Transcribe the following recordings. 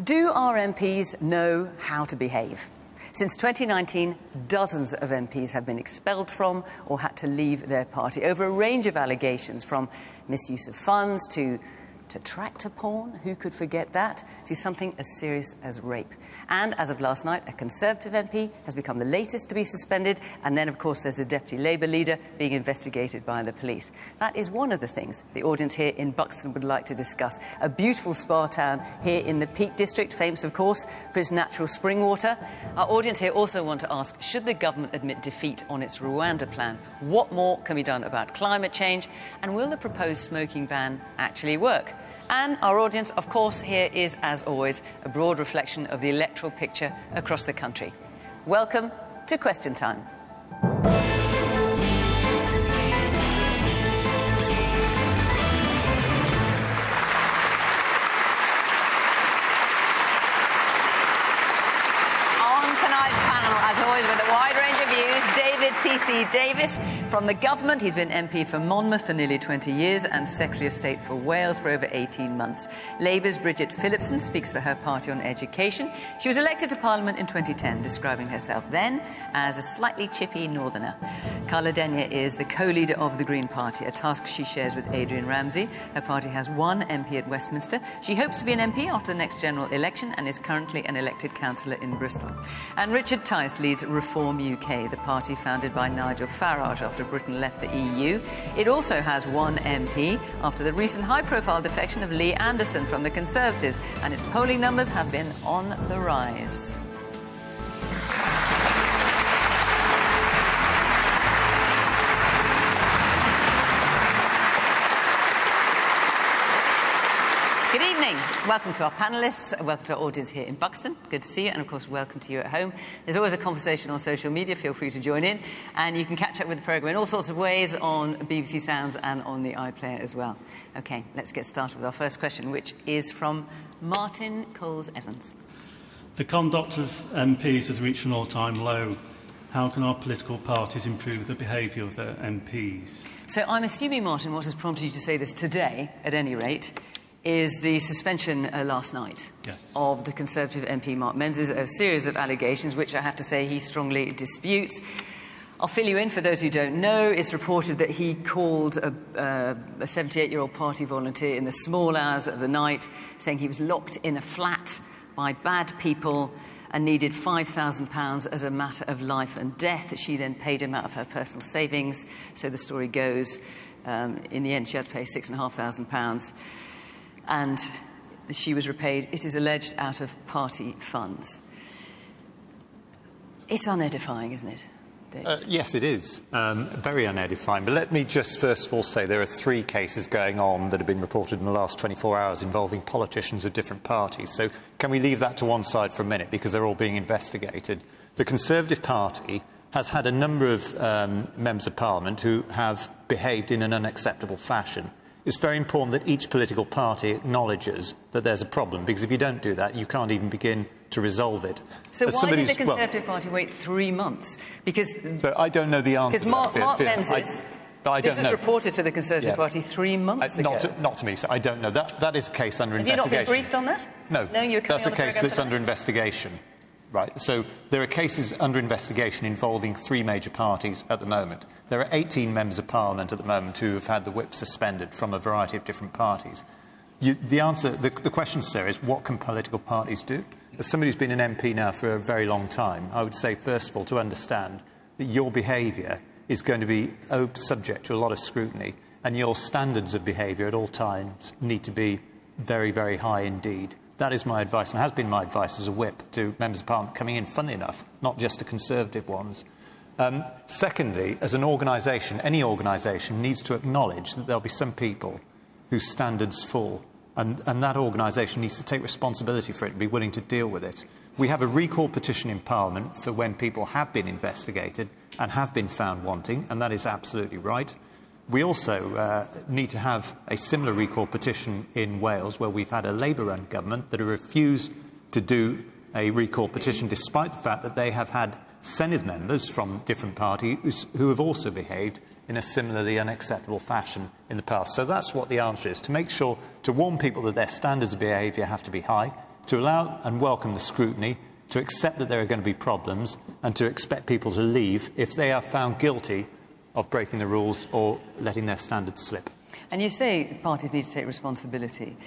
Do our MPs know how to behave? Since 2019, dozens of MPs have been expelled from or had to leave their party over a range of allegations, from misuse of funds to tractor porn, who could forget that, to something as serious as rape. And as of last night, a Conservative MP has become the latest to be suspended, and then, of course, there's the Deputy Labour leader being investigated by the police. That is one of the things the audience here in Buxton would like to discuss. A beautiful spa town here in the Peak District, famous, of course, for its natural spring water. Our audience here also want to ask, should the government admit defeat on its Rwanda plan? What more can be done about climate change? And will the proposed smoking ban actually work? And our audience, of course, here is, as always, a broad reflection of the electoral picture across the country. Welcome to Question Time. With a wide range of views, David T.C. Davis from the government. He's been MP for Monmouth for nearly 20 years and Secretary of State for Wales for over 18 months. Labour's Bridget Phillipson speaks for her party on education. She was elected to Parliament in 2010, describing herself then as a slightly chippy northerner. Carla Denyer is the co-leader of the Green Party, a task she shares with Adrian Ramsey. Her party has one MP at Westminster. She hopes to be an MP after the next general election and is currently an elected councillor in Bristol. And Richard Tice leads Reform UK, the party founded by Nigel Farage after Britain left the EU. It also has one MP after the recent high-profile defection of Lee Anderson from the Conservatives, and its polling numbers have been on the rise. Good evening. Welcome to our panellists. Welcome to our audience here in Buxton. Good to see you. And, of course, welcome to you at home. There's always a conversation on social media. Feel free to join in. And you can catch up with the programme in all sorts of ways on BBC Sounds and on the iPlayer as well. OK, let's get started with our first question, which is from Martin Coles-Evans. The conduct of MPs has reached an all-time low. How can our political parties improve the behaviour of their MPs? So I'm assuming, Martin, what has prompted you to say this today, at any rate, is the suspension last night of the Conservative MP Mark Menzies, a series of allegations which I have to say he strongly disputes. I'll fill you in for those who don't know. It's reported that he called a 78-year-old party volunteer in the small hours of the night, saying he was locked in a flat by bad people and needed £5,000 as a matter of life and death. She then paid him out of her personal savings. So the story goes, in the end, she had to pay £6,500. And she was repaid, it is alleged, out of party funds. It's unedifying, isn't it, Dave? Yes, it is. Very unedifying. But let me just first of all say there are 3 cases going on that have been reported in the last 24 hours involving politicians of different parties. So can we leave that to one side for a minute, because they're all being investigated. The Conservative Party has had a number of members of Parliament who have behaved in an unacceptable fashion. It's very important that each political party acknowledges that there's a problem, because if you don't do that, you can't even begin to resolve it. So why did the Conservative Party wait 3 months? Because so I don't know the answer to that. Because Mark Menzies, this was reported to the Conservative Party 3 months ago. Not to me, so I don't know. That is a case under investigation. Have you not been briefed on that? No, that's a case that's under investigation. Right, so there are cases under investigation involving 3 major parties at the moment. There are 18 members of Parliament at the moment who have had the whip suspended from a variety of different parties. The question, sir, is what can political parties do? As somebody who's been an MP now for a very long time, I would say, first of all, to understand that your behaviour is going to be subject to a lot of scrutiny, and your standards of behaviour at all times need to be very, very high indeed. That is my advice, and has been my advice as a whip to members of Parliament coming in, funnily enough, not just to Conservative ones. Secondly, as an organisation, any organisation needs to acknowledge that there will be some people whose standards fall, and that organisation needs to take responsibility for it and be willing to deal with it. We have a recall petition in Parliament for when people have been investigated and have been found wanting, and that is absolutely right. We also need to have a similar recall petition in Wales, where we've had a Labour-run government that have refused to do a recall petition, despite the fact that they have had Senedd members from different parties who have also behaved in a similarly unacceptable fashion in the past. So that's what the answer is, to make sure, to warn people that their standards of behaviour have to be high, to allow and welcome the scrutiny, to accept that there are going to be problems, and to expect people to leave if they are found guilty of breaking the rules or letting their standards slip. And you say parties need to take responsibility.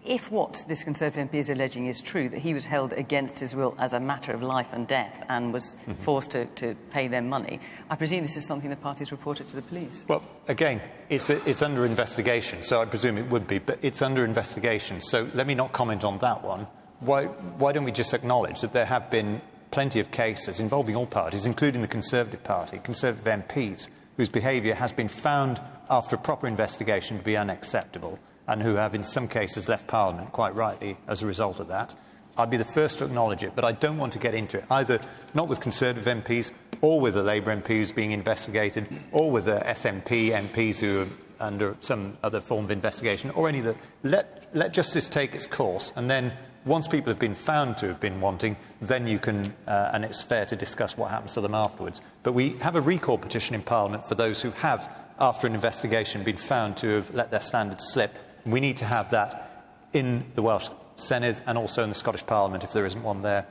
If what this Conservative MP is alleging is true, that he was held against his will as a matter of life and death and was forced to pay them money, I presume this is something the parties reported to the police. Well, again, it's under investigation, so I presume it would be, but it's under investigation, so let me not comment on that one. Why don't we just acknowledge that there have been plenty of cases involving all parties, including the Conservative Party, Conservative MPs, whose behaviour has been found after a proper investigation to be unacceptable, and who have in some cases left Parliament, quite rightly, as a result of that. I'd be the first to acknowledge it, but I don't want to get into it, either not with Conservative MPs or with the Labour MPs being investigated, or with the SNP MPs who are under some other form of investigation, or any that. Let justice take its course, and then once people have been found to have been wanting, then you can, and it's fair to discuss what happens to them afterwards. But we have a recall petition in Parliament for those who have, after an investigation, been found to have let their standards slip. We need to have that in the Welsh Senedd and also in the Scottish Parliament if there isn't one there.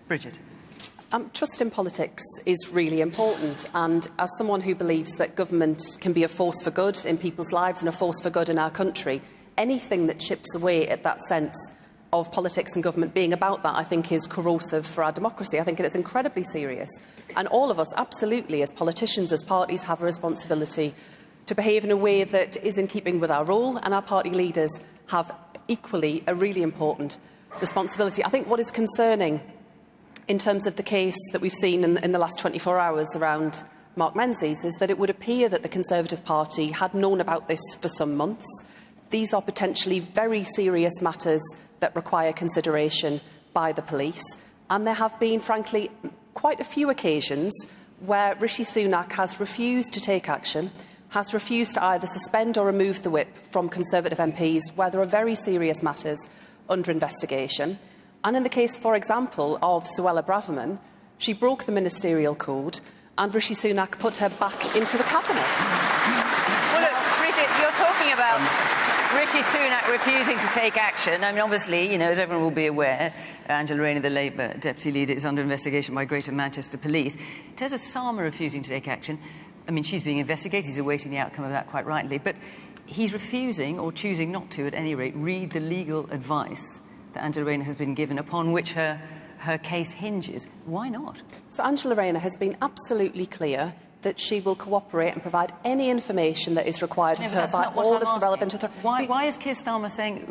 Bridget. Trust in politics is really important, and as someone who believes that government can be a force for good in people's lives and a force for good in our country, anything that chips away at that sense of politics and government being about that, I think, is corrosive for our democracy. I think it is incredibly serious. And all of us, absolutely, as politicians, as parties, have a responsibility to behave in a way that is in keeping with our role, and our party leaders have equally a really important responsibility. I think what is concerning in terms of the case that we've seen in the last 24 hours around Mark Menzies is that it would appear that the Conservative Party had known about this for some months. These are potentially very serious matters that require consideration by the police, and there have been, frankly, quite a few occasions where Rishi Sunak has refused to take action, has refused to either suspend or remove the whip from Conservative MPs where there are very serious matters under investigation. And in the case, for example, of Suella Braverman, she broke the ministerial code and Rishi Sunak put her back into the cabinet. Well, look, Bridget, you're talking about Rishi Sunak refusing to take action. I mean, obviously, you know, as everyone will be aware, Angela Rayner, the Labour Deputy Leader, is under investigation by Greater Manchester Police. Tessa Sama refusing to take action. I mean, she's being investigated. He's awaiting the outcome of that, quite rightly. But he's refusing, or choosing not to, at any rate, read the legal advice that Angela Rayner has been given, upon which her case hinges. Why not? So Angela Rayner has been absolutely clear that she will cooperate and provide any information that is required of her by all of the relevant authorities. Why is Keir Starmer saying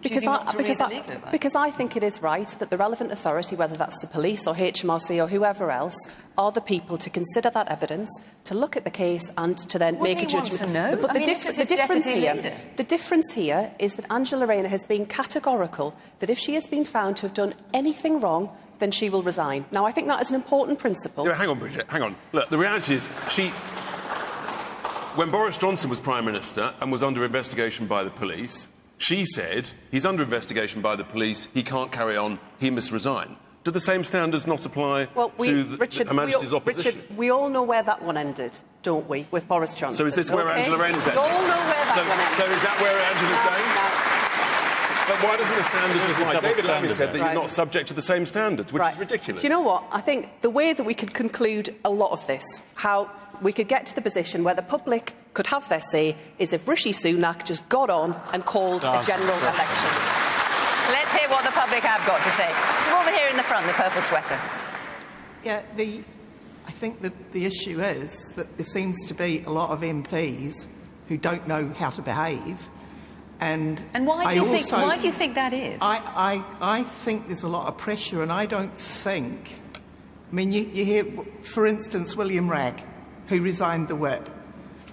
choosing not to read the legal advice? Because I think it is right that the relevant authority, whether that's the police or HMRC or whoever else, are the people to consider that evidence, to look at the case and to then make a judgment. Want to know? But the difference here is that Angela Rayner has been categorical that if she has been found to have done anything wrong, then she will resign. Now, I think that is an important principle. Yeah, hang on, Bridget, hang on. Look, the reality is, when Boris Johnson was Prime Minister and was under investigation by the police, she said, he's under investigation by the police, he can't carry on, he must resign. Do the same standards not apply to Her Majesty's opposition? Richard, we all know where that one ended, don't we, with Boris Johnson? So is this where Angela Rayner's ending? We all know where that one ended. So is that where Angela's going? But why doesn't the standards apply? David Lammy said that you're not subject to the same standards, which is ridiculous. Do you know what? I think the way that we could conclude a lot of this, how we could get to the position where the public could have their say, is if Rishi Sunak just got on and called a general election. Let's hear what the public have got to say. The woman here in the front, the purple sweater. Yeah, I think that the issue is that there seems to be a lot of MPs who don't know how to behave. And why do you think that is? I think there's a lot of pressure, and I don't think... I mean, you hear, for instance, William Ragg, who resigned the whip,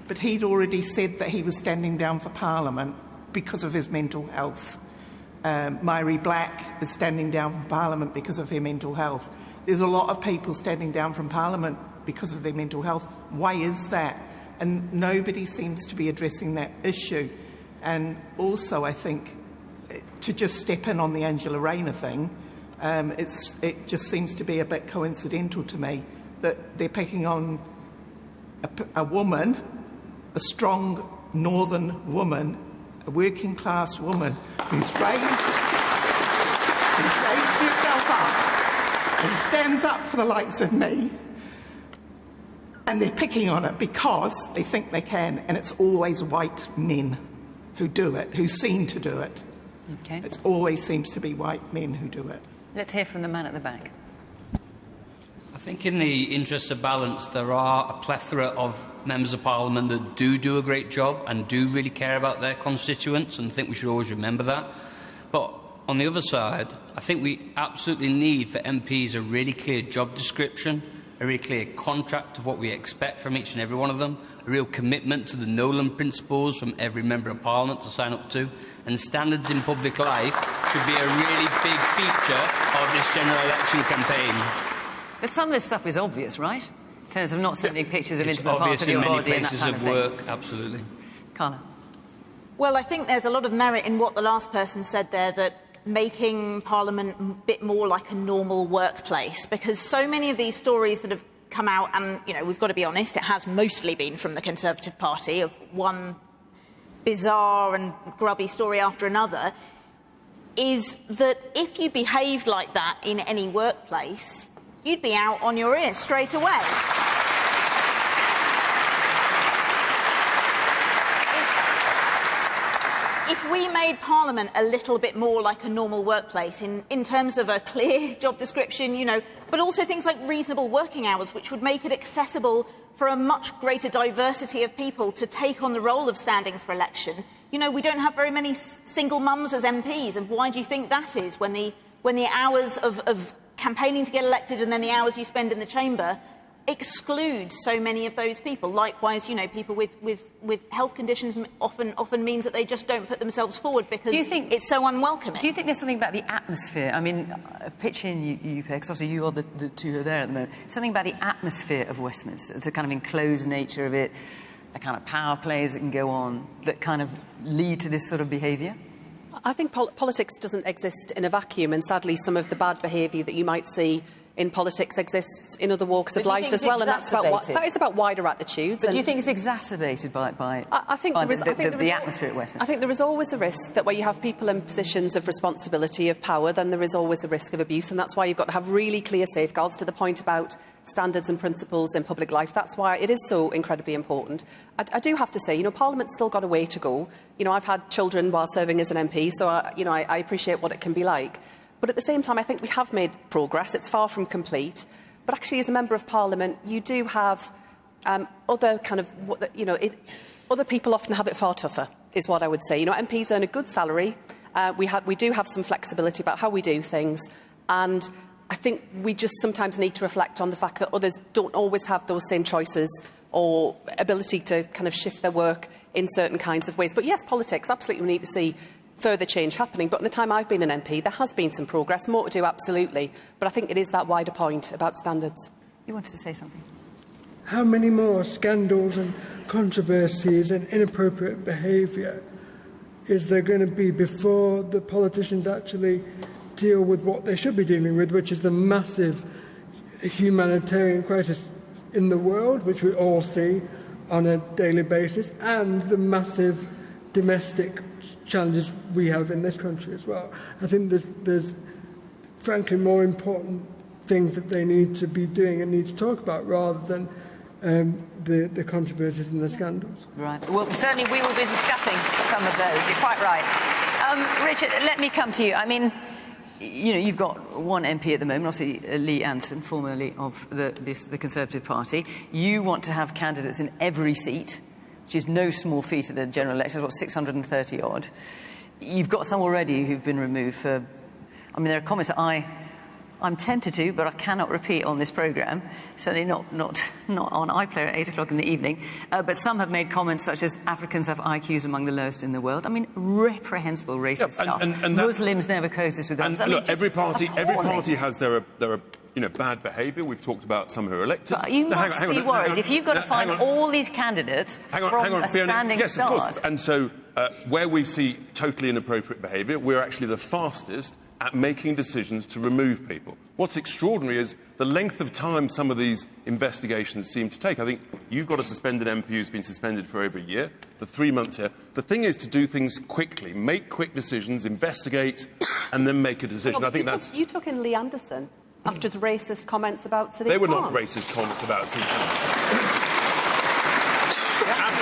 but he'd already said that he was standing down for Parliament because of his mental health. Myrie Black is standing down from Parliament because of her mental health. There's a lot of people standing down from Parliament because of their mental health. Why is that? And nobody seems to be addressing that issue. And also, I think, to just step in on the Angela Rayner thing, it just seems to be a bit coincidental to me that they're picking on a woman, a strong northern woman, a working-class woman who's raised... up and stands up for the likes of me, and they're picking on it because they think they can, and it's always white men who do it, who seem to do it. Okay. It always seems to be white men who do it. Let's hear from the man at the back. I think in the interest of balance, there are a plethora of members of Parliament that do a great job and do really care about their constituents, and I think we should always remember that. But on the other side, I think we absolutely need for MPs a really clear job description, a really clear contract of what we expect from each and every one of them, a real commitment to the Nolan principles from every member of Parliament to sign up to, and standards in public life should be a really big feature of this general election campaign. But some of this stuff is obvious, right? In terms of not sending pictures of intimate parts of your body and that kind of thing. It's obvious in many places of work, absolutely. Carla? Well, I think there's a lot of merit in what the last person said there, that making Parliament a bit more like a normal workplace, because so many of these stories that have come out, and, you know, we've got to be honest, it has mostly been from the Conservative Party, of one bizarre and grubby story after another, is that if you behaved like that in any workplace, you'd be out on your ear straight away. If we made Parliament a little bit more like a normal workplace in terms of a clear job description, you know, but also things like reasonable working hours, which would make it accessible for a much greater diversity of people to take on the role of standing for election. You know, we don't have very many single mums as MPs, and why do you think that is, when the hours of campaigning to get elected and then the hours you spend in the chamber exclude so many of those people? Likewise, you know, people with health conditions often means that they just don't put themselves forward because it's so unwelcoming. Do you think there's something about the atmosphere? I mean, pitch in, you because obviously you are the two who are there at the moment. Something about the atmosphere of Westminster, the kind of enclosed nature of it, the kind of power plays that can go on, that kind of lead to this sort of behaviour? I think politics doesn't exist in a vacuum, and sadly some of the bad behaviour that you might see in politics exists in other walks of life as well, and that is about wider attitudes. But do you think it's exacerbated by the atmosphere at Westminster? I think there is always a risk that where you have people in positions of responsibility, of power, then there is always a risk of abuse, and that's why you've got to have really clear safeguards. To the point about standards and principles in public life, that's why it is so incredibly important. I do have to say, you know, Parliament's still got a way to go. You know, I've had children while serving as an MP, so I appreciate what it can be like. But at the same time, I think we have made progress. It's far from complete. But actually, as a Member of Parliament, you do have other kind of, you know, other people often have it far tougher, is what I would say. You know, MPs earn a good salary. We do have some flexibility about how we do things. And I think we just sometimes need to reflect on the fact that others don't always have those same choices or ability to kind of shift their work in certain kinds of ways. But yes, politics, absolutely, we need to see further change happening. But in the time I've been an MP, there has been some progress, more to do, absolutely. But I think it is that wider point about standards. You wanted to say something? How many more scandals and controversies and inappropriate behaviour is there going to be before the politicians actually deal with what they should be dealing with, which is the massive humanitarian crisis in the world, which we all see on a daily basis, and the massive domestic challenges we have in this country as well? I think there's frankly more important things that they need to be doing and need to talk about rather than the controversies and the scandals. Right. Well, certainly we will be discussing some of those. You're quite right. Richard, let me come to you. I mean, you know, you've got one MP at the moment, obviously Lee Anson, formerly of the Conservative Party. You want to have candidates in every seat, which is no small feat at the general election, what, 630 odd. You've got some already who've been removed for... I mean, there are comments that I'm tempted to, but I cannot repeat on this programme, certainly not on iPlayer at 8 o'clock in the evening. But some have made comments such as Africans have IQs among the lowest in the world. I mean, reprehensible racist stuff. And Muslims never coexist with others. And look, every party has their you know, bad behaviour. We've talked about some who are elected. But you must be worried if you've got to find all these candidates from a standing start. Yes, of course. And so where we see totally inappropriate behaviour, we're actually the fastest at making decisions to remove people. What's extraordinary is the length of time some of these investigations seem to take. I think you've got a suspended MP who's been suspended for over a year, the 3 months here. The thing is to do things quickly, make quick decisions, investigate, and then make a decision. Well, I think that's... You took in Lee Anderson after his racist comments about Sadiq Khan. They were not racist comments about Sadiq Khan.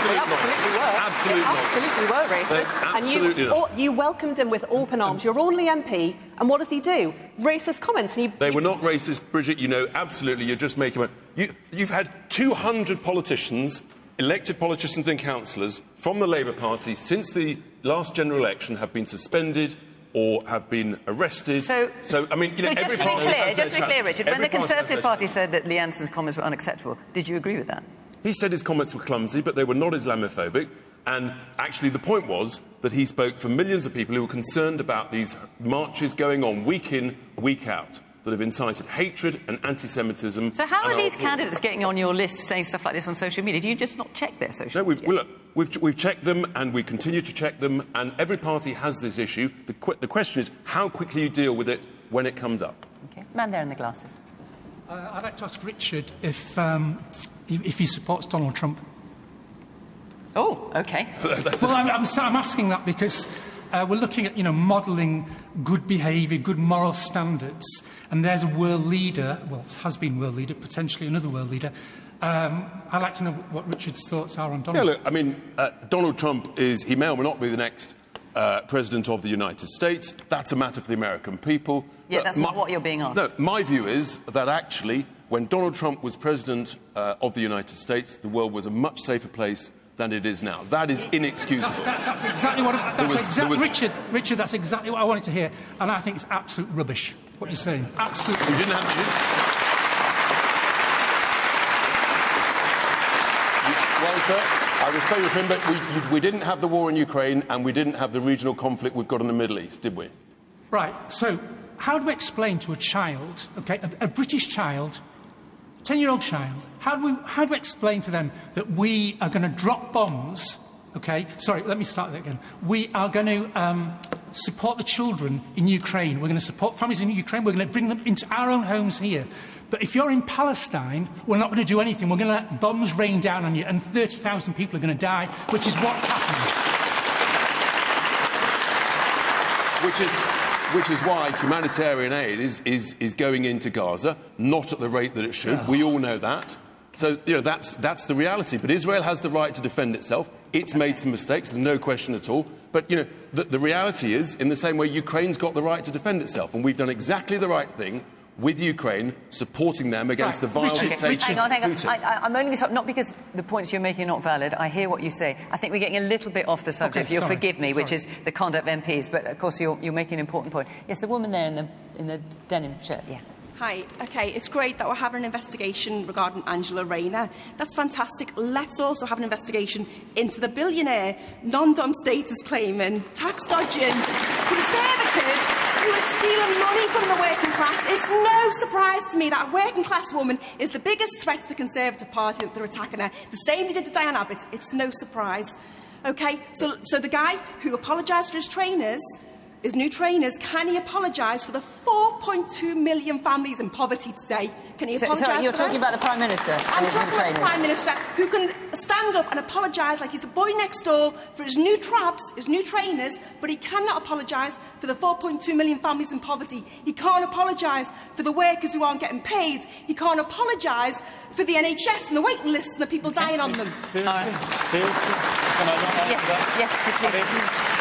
Absolutely were racist. And you welcomed him with open arms. Your only MP, and what does he do? Racist comments. They were not racist, Bridget. You know, absolutely. You're just making... You've had 200 politicians, elected politicians and councillors from the Labour Party since the last general election have been suspended or have been arrested. So I mean, just to be clear, Richard, when the Conservative Party said that Lee Anderson's comments were unacceptable, did you agree with that? He said his comments were clumsy, but they were not Islamophobic. And actually, the point was that he spoke for millions of people who were concerned about these marches going on week in, week out, that have incited hatred and anti-Semitism. So how are these candidates getting on your list saying stuff like this on social media? Do you just not check their social media? No, we've checked them, and we continue to check them, and every party has this issue. The question is how quickly you deal with it when it comes up. OK. Man there in the glasses. I'd like to ask Richard if he supports Donald Trump. Oh, OK. Well, I'm asking that because we're looking at, modelling good behaviour, good moral standards, and there's a world leader, well, has been world leader, potentially another world leader. I'd like to know what Richard's thoughts are on Donald. Yeah, look, I mean, Donald Trump he may or may not be the next President of the United States. That's a matter for the American people. Yeah, that's not what you're being asked. No, my view is that actually, when Donald Trump was President of the United States, the world was a much safer place than it is now. That is inexcusable. That's exactly what... Richard, that's exactly what I wanted to hear. And I think it's absolute rubbish, what you're saying. Absolutely. You didn't have to... Well, sir, I respect your opinion, but we didn't have the war in Ukraine and we didn't have the regional conflict we've got in the Middle East, did we? Right. So, how do we explain to a child, OK, a British child, 10-year-old child, how do we explain to them that we are going to drop bombs, OK? Sorry, let me start that again. We are going to support the children in Ukraine. We're going to support families in Ukraine. We're going to bring them into our own homes here. But if you're in Palestine, we're not going to do anything. We're going to let bombs rain down on you, and 30,000 people are going to die, which is what's happening. Which is why humanitarian aid is going into Gaza, not at the rate that it should. We all know that. So, that's the reality. But Israel has the right to defend itself. It's made some mistakes, there's no question at all. But, the reality is, in the same way, Ukraine's got the right to defend itself. And we've done exactly the right thing with Ukraine, supporting them against the vile dictator. Hang on. I'm only going to stop, not because the points you're making are not valid. I hear what you say. I think we're getting a little bit off the subject, if you'll forgive me, which is the conduct of MPs. But, of course, you're making an important point. Yes, the woman there in the denim shirt, yeah. Hi. OK, it's great that we're having an investigation regarding Angela Rayner. That's fantastic. Let's also have an investigation into the billionaire, non-dom status claiming, tax dodging Conservatives who are stealing money from the working class. It's no surprise to me that a working class woman is the biggest threat to the Conservative Party, that they're attacking her. The same they did to Diane Abbott. It's no surprise. OK, so the guy who apologised for his trainers, his new trainers, can he apologise for the 4.2 million families in poverty today? Can he apologise for that? You're talking about the Prime Minister and I'm his new talking about the Prime Minister, who can stand up and apologise like he's the boy next door for his new trabs, his new trainers, but he cannot apologise for the 4.2 million families in poverty. He can't apologise for the workers who aren't getting paid. He can't apologise for the NHS and the waiting lists and the people dying on them. Seriously? Can I not answer that? Yes, please.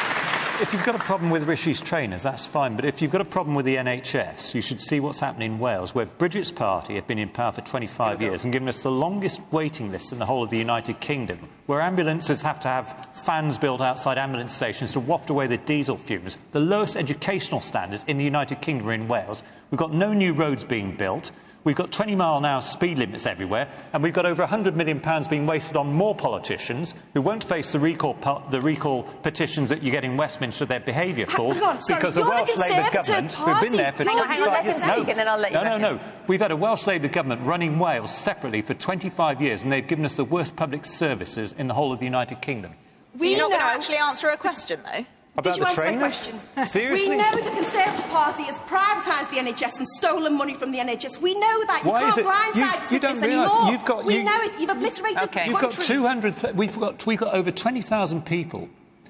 If you've got a problem with Rishi's trainers, that's fine. But if you've got a problem with the NHS, you should see what's happening in Wales, where Bridget's party have been in power for 25 years and given us the longest waiting list in the whole of the United Kingdom, where ambulances have to have fans built outside ambulance stations to waft away the diesel fumes. The lowest educational standards in the United Kingdom are in Wales. We've got no new roads being built. We've got 20-mile-an-hour speed limits everywhere, and we've got over £100 million being wasted on more politicians who won't face the recall petitions that you get in Westminster, their behaviour calls, because the Welsh Labour government, who've been there for... Hang on, let him speak, and then I'll let you back in. We've had a Welsh Labour government running Wales separately for 25 years, and they've given us the worst public services in the whole of the United Kingdom. You're not going to actually answer a question, though? About the trainers? Seriously? We know the Conservative Party has privatised the NHS and stolen money from the NHS. We know that. You can't blindside us with this anymore. We know it. You've obliterated the country. You've got 200... We've got over 20,000 people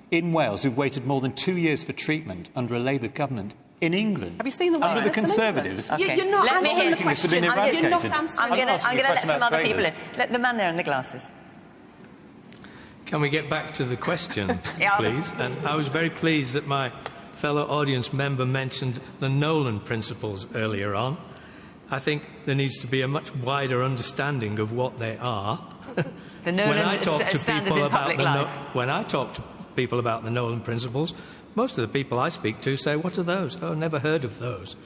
in Wales who've waited more than 2 years for treatment under a Labour government in England. Have you seen the under the Conservatives? Okay. You're not answering the question. You're not answering. I'm going to let some other people in. Let the man there in the glasses. Can we get back to the question, please? And I was very pleased that my fellow audience member mentioned the Nolan principles earlier on. I think there needs to be a much wider understanding of what they are. The Nolan standards in public life. When I talk to people about the Nolan principles, most of the people I speak to say, "What are those? Oh, never heard of those."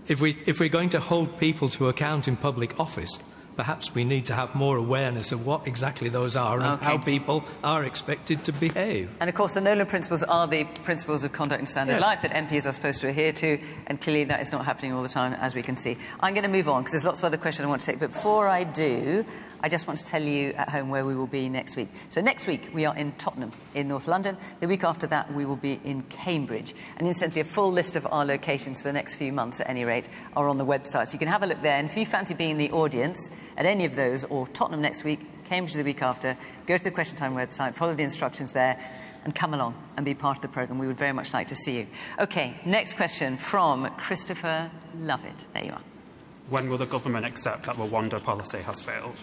If we're going to hold people to account in public office, perhaps we need to have more awareness of what exactly those are and how people are expected to behave. And, of course, the Nolan principles are the principles of conduct and standard life that MPs are supposed to adhere to, and clearly that is not happening all the time, as we can see. I'm going to move on, because there's lots of other questions I want to take, but before I do, I just want to tell you at home where we will be next week. So next week, we are in Tottenham, in North London. The week after that, we will be in Cambridge. And incidentally, a full list of our locations for the next few months, at any rate, are on the website. So you can have a look there. And if you fancy being in the audience at any of those, or Tottenham next week, Cambridge the week after, go to the Question Time website, follow the instructions there, and come along and be part of the programme. We would very much like to see you. OK, next question from Christopher Lovett. There you are. When will the government accept that Rwanda policy has failed?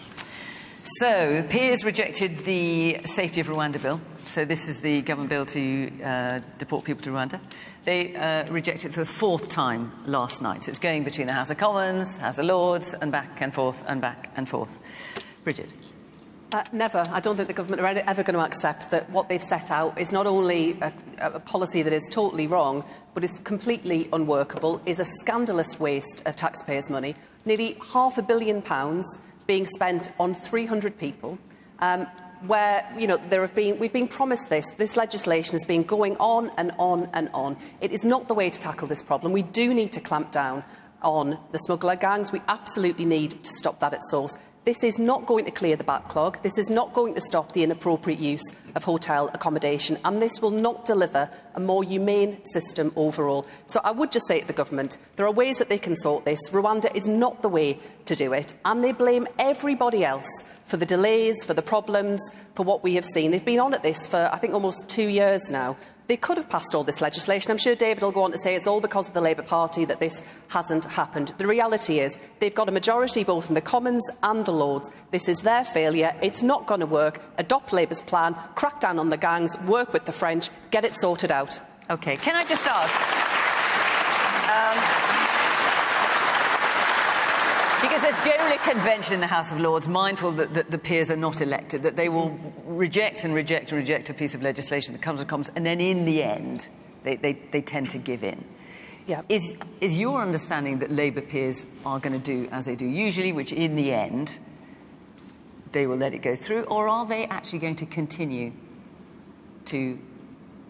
So, peers rejected the Safety of Rwanda bill. So this is the government bill to deport people to Rwanda. They rejected it for the fourth time last night. So it's going between the House of Commons, House of Lords, and back and forth and back and forth. Bridget? Never. I don't think the government are ever going to accept that what they've set out is not only a policy that is totally wrong, but is completely unworkable, is a scandalous waste of taxpayers' money. Nearly £500 million being spent on 300 people, where, you know, we've been promised this legislation has been going on and on and on. It is not the way to tackle this problem. We do need to clamp down on the smuggler gangs. We absolutely need to stop that at source. This is not going to clear the backlog. This is not going to stop the inappropriate use of hotel accommodation, and this will not deliver a more humane system overall. So I would just say to the government, there are ways that they can sort this. Rwanda is not the way to do it, and they blame everybody else for the delays, for the problems, for what we have seen. They've been on at this for, I think, almost 2 years now. They could have passed all this legislation. I'm sure David will go on to say it's all because of the Labour Party that this hasn't happened. The reality is they've got a majority both in the Commons and the Lords. This is their failure. It's not going to work. Adopt Labour's plan, crack down on the gangs, work with the French, get it sorted out. OK, can I just ask... because there's generally a convention in the House of Lords, mindful that the peers are not elected, that they will reject and reject and reject a piece of legislation that comes and comes, and then in the end, they tend to give in. Yeah. Is your understanding that Labour peers are going to do as they do usually, which in the end, they will let it go through, or are they actually going to continue to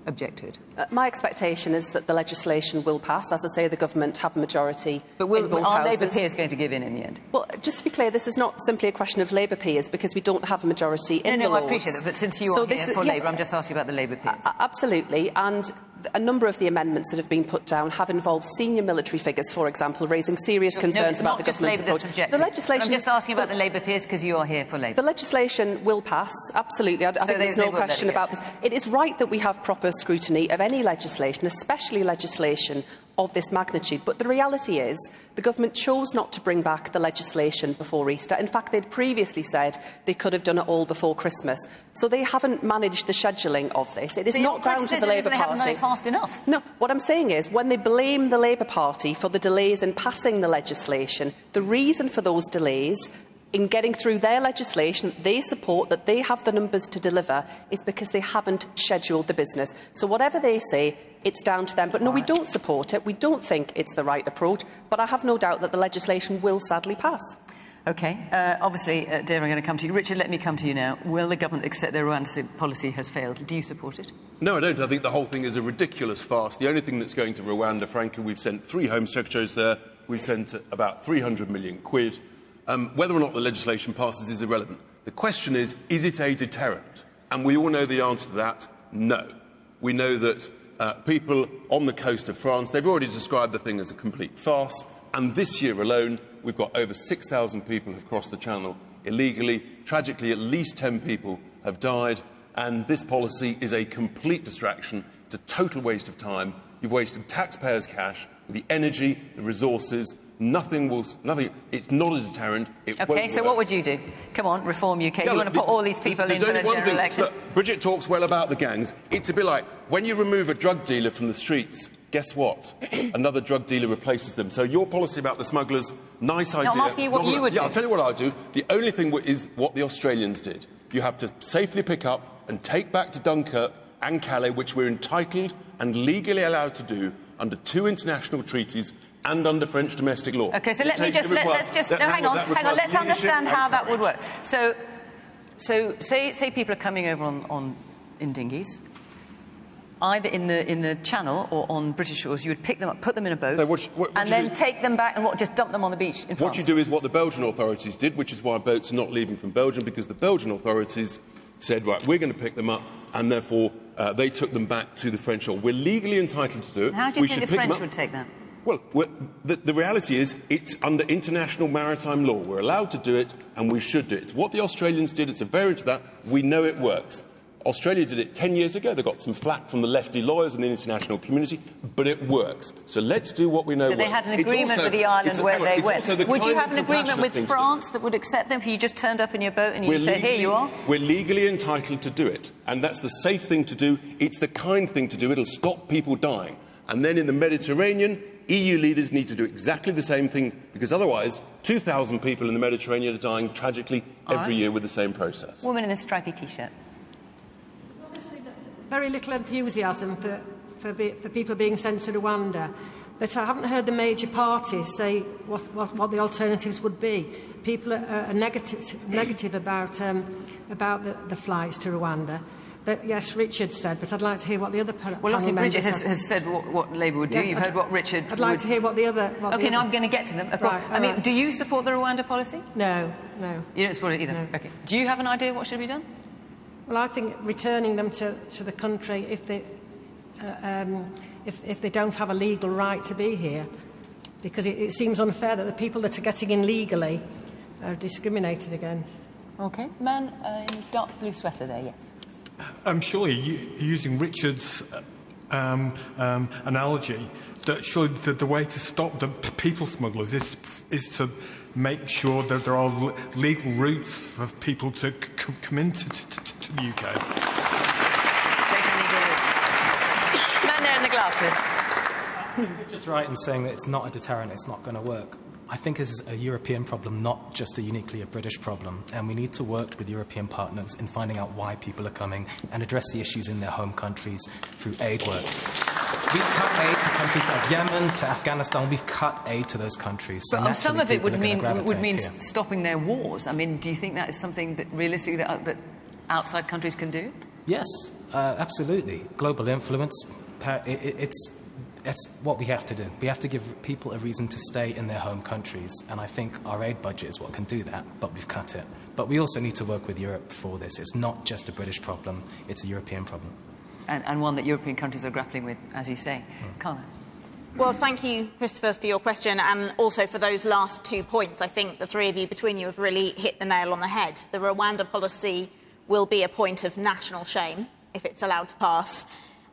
object to it? My expectation is that the legislation will pass. As I say, the government have a majority. But are Labour peers going to give in the end? Well, just to be clear, this is not simply a question of Labour peers, because we don't have a majority in the Lords. I appreciate it, but since you are here for Labour, I'm just asking about the Labour peers. Absolutely, and a number of the amendments that have been put down have involved senior military figures, for example, raising serious concerns about the government's approach. The legislation. I'm just asking about the Labour peers because you are here for Labour. The legislation will pass, absolutely. I think there's no question about this. It is right that we have proper scrutiny of any legislation, especially legislation of this magnitude. But the reality is the government chose not to bring back the legislation before Easter. In fact, they'd previously said they could have done it all before Christmas. So they haven't managed the scheduling of this. It is not down to the Labour Party. They haven't done it fast enough. No, what I'm saying is when they blame the Labour Party for the delays in passing the legislation, the reason for those delays in getting through their legislation they support, that they have the numbers to deliver, is because they haven't scheduled the business. So whatever they say, it's down to them. But no, we don't support it. We don't think it's the right approach. But I have no doubt that the legislation will sadly pass. OK. Obviously, Dave, I'm going to come to you. Richard, let me come to you now. Will the government accept their Rwanda policy has failed? Do you support it? No, I don't. I think the whole thing is a ridiculous farce. The only thing that's going to Rwanda, frankly, we've sent 3 Home Secretaries there. We've sent about 300 million quid. Whether or not the legislation passes is irrelevant. The question is it a deterrent? And we all know the answer to that: no. We know that people on the coast of France, they've already described the thing as a complete farce, and this year alone we've got over 6,000 people who have crossed the Channel illegally. Tragically, at least 10 people have died, and this policy is a complete distraction. It's a total waste of time. You've wasted taxpayers' cash, the energy, the resources. Nothing. It's not a deterrent. OK, so what would you do? Come on, Reform UK. You want to put all these people in for the general election? Look, Bridget talks well about the gangs. It's a bit like when you remove a drug dealer from the streets, guess what? Another drug dealer replaces them. So your policy about the smugglers, nice idea. I'm asking you what you would do. I'll tell you what I'd do. The only thing is what the Australians did. You have to safely pick up and take back to Dunkirk and Calais, which we're entitled and legally allowed to do under 2 international treaties and under French domestic law. OK, so let's hang on. Let's understand how that would work. So say people are coming over in dinghies, either in the Channel or on British shores. You would pick them up, put them in a boat, and then take them back and just dump them on the beach in France. What you do is what the Belgian authorities did, which is why boats are not leaving from Belgium, because the Belgian authorities said, right, we're going to pick them up, and therefore they took them back to the French shore. We're legally entitled to do it. How do you think the French would take that? Well, the reality is it's under international maritime law. We're allowed to do it, and we should do it. It's what the Australians did. It's a variant of that. We know it works. Australia did it 10 years ago. They got some flack from the lefty lawyers and the international community, but it works. So let's do what we know works. They had an agreement with the island where they went. Would you have an agreement with France that would accept them if you just turned up in your boat and you said, here you are? We're legally entitled to do it, and that's the safe thing to do. It's the kind thing to do. It'll stop people dying. And then in the Mediterranean, EU leaders need to do exactly the same thing, because otherwise 2,000 people in the Mediterranean are dying tragically every year with the same process. Woman in a stripy T-shirt. Obviously, very little enthusiasm for people being sent to Rwanda, but I haven't heard the major parties say what the alternatives would be. People are negative about the flights to Rwanda. But yes, Richard said, but I'd like to hear what the other panel members... Well, obviously, Bridget has said what Labour would do. Yes, You've heard what Richard I'd like to hear what the other... OK, now I'm going to get to them. Of course. I mean, do you support the Rwanda policy? No. You don't support it either? No. OK. Do you have an idea what should be done? Well, I think returning them to the country if they don't have a legal right to be here, because it seems unfair that the people that are getting in legally are discriminated against. OK. Man in dark blue sweater there, yes. Surely, using Richard's analogy, that surely the way to stop the people smugglers is to make sure that there are legal routes for people to come into the UK. Man there in the glasses. Richard's right in saying that it's not a deterrent, it's not going to work. I think this is a European problem, not just uniquely a British problem, and we need to work with European partners in finding out why people are coming and address the issues in their home countries through aid work. We've cut aid to countries like Yemen, to Afghanistan. We've cut aid to those countries. So but some of it would mean here. stopping their wars. I mean, do you think that is something that realistically that outside countries can do? Yes, absolutely. Global influence, it's what we have to do. We have to give people a reason to stay in their home countries, and I think our aid budget is what can do that, but we've cut it. But we also need to work with Europe for this. It's not just a British problem, it's a European problem. And one that European countries are grappling with, as you say. Carla? Well, thank you, Christopher, for your question, and also for those last 2 points. I think the three of you, between you, have really hit the nail on the head. The Rwanda policy will be a point of national shame if it's allowed to pass,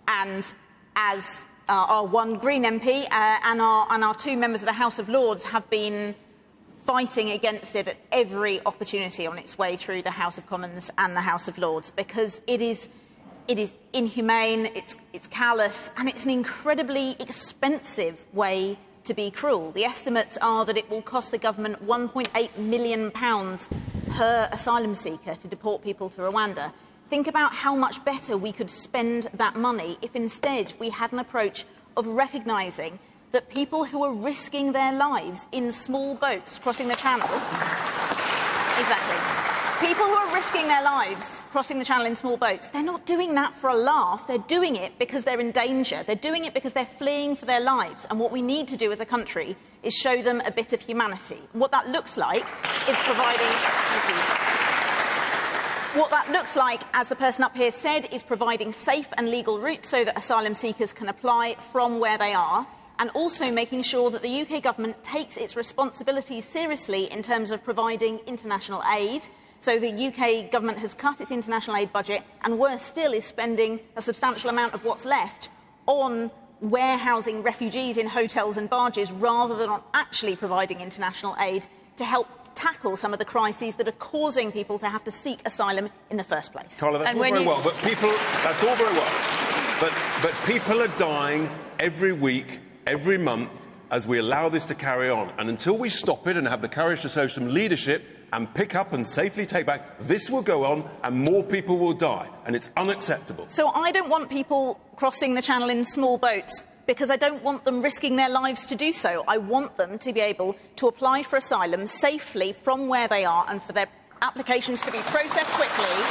and as our one Green MP and our 2 members of the House of Lords have been fighting against it at every opportunity on its way through the House of Commons and the House of Lords, because it is inhumane, it's callous, and it's an incredibly expensive way to be cruel. The estimates are that it will cost the government £1.8 million per asylum seeker to deport people to Rwanda. Think about how much better we could spend that money if instead we had an approach of recognising that people who are risking their lives in small boats crossing the Channel... Exactly. People who are risking their lives crossing the Channel in small boats, they're not doing that for a laugh. They're doing it because they're in danger. They're doing it because they're fleeing for their lives. And what we need to do as a country is show them a bit of humanity. What that looks like is providing... Thank you. What that looks like, as the person up here said, is providing safe and legal routes so that asylum seekers can apply from where they are, and also making sure that the UK government takes its responsibilities seriously in terms of providing international aid. So the UK government has cut its international aid budget and, worse still, is spending a substantial amount of what's left on warehousing refugees in hotels and barges rather than on actually providing international aid to help tackle some of the crises that are causing people to have to seek asylum in the first place. Carla, that's all very well, but that's all very well. But people are dying every week, every month, as we allow this to carry on. And until we stop it and have the courage to show some leadership and pick up and safely take back, this will go on and more people will die. And it's unacceptable. So I don't want people crossing the channel in small boats because I don't want them risking their lives to do so. I want them to be able to apply for asylum safely from where they are and for their applications to be processed quickly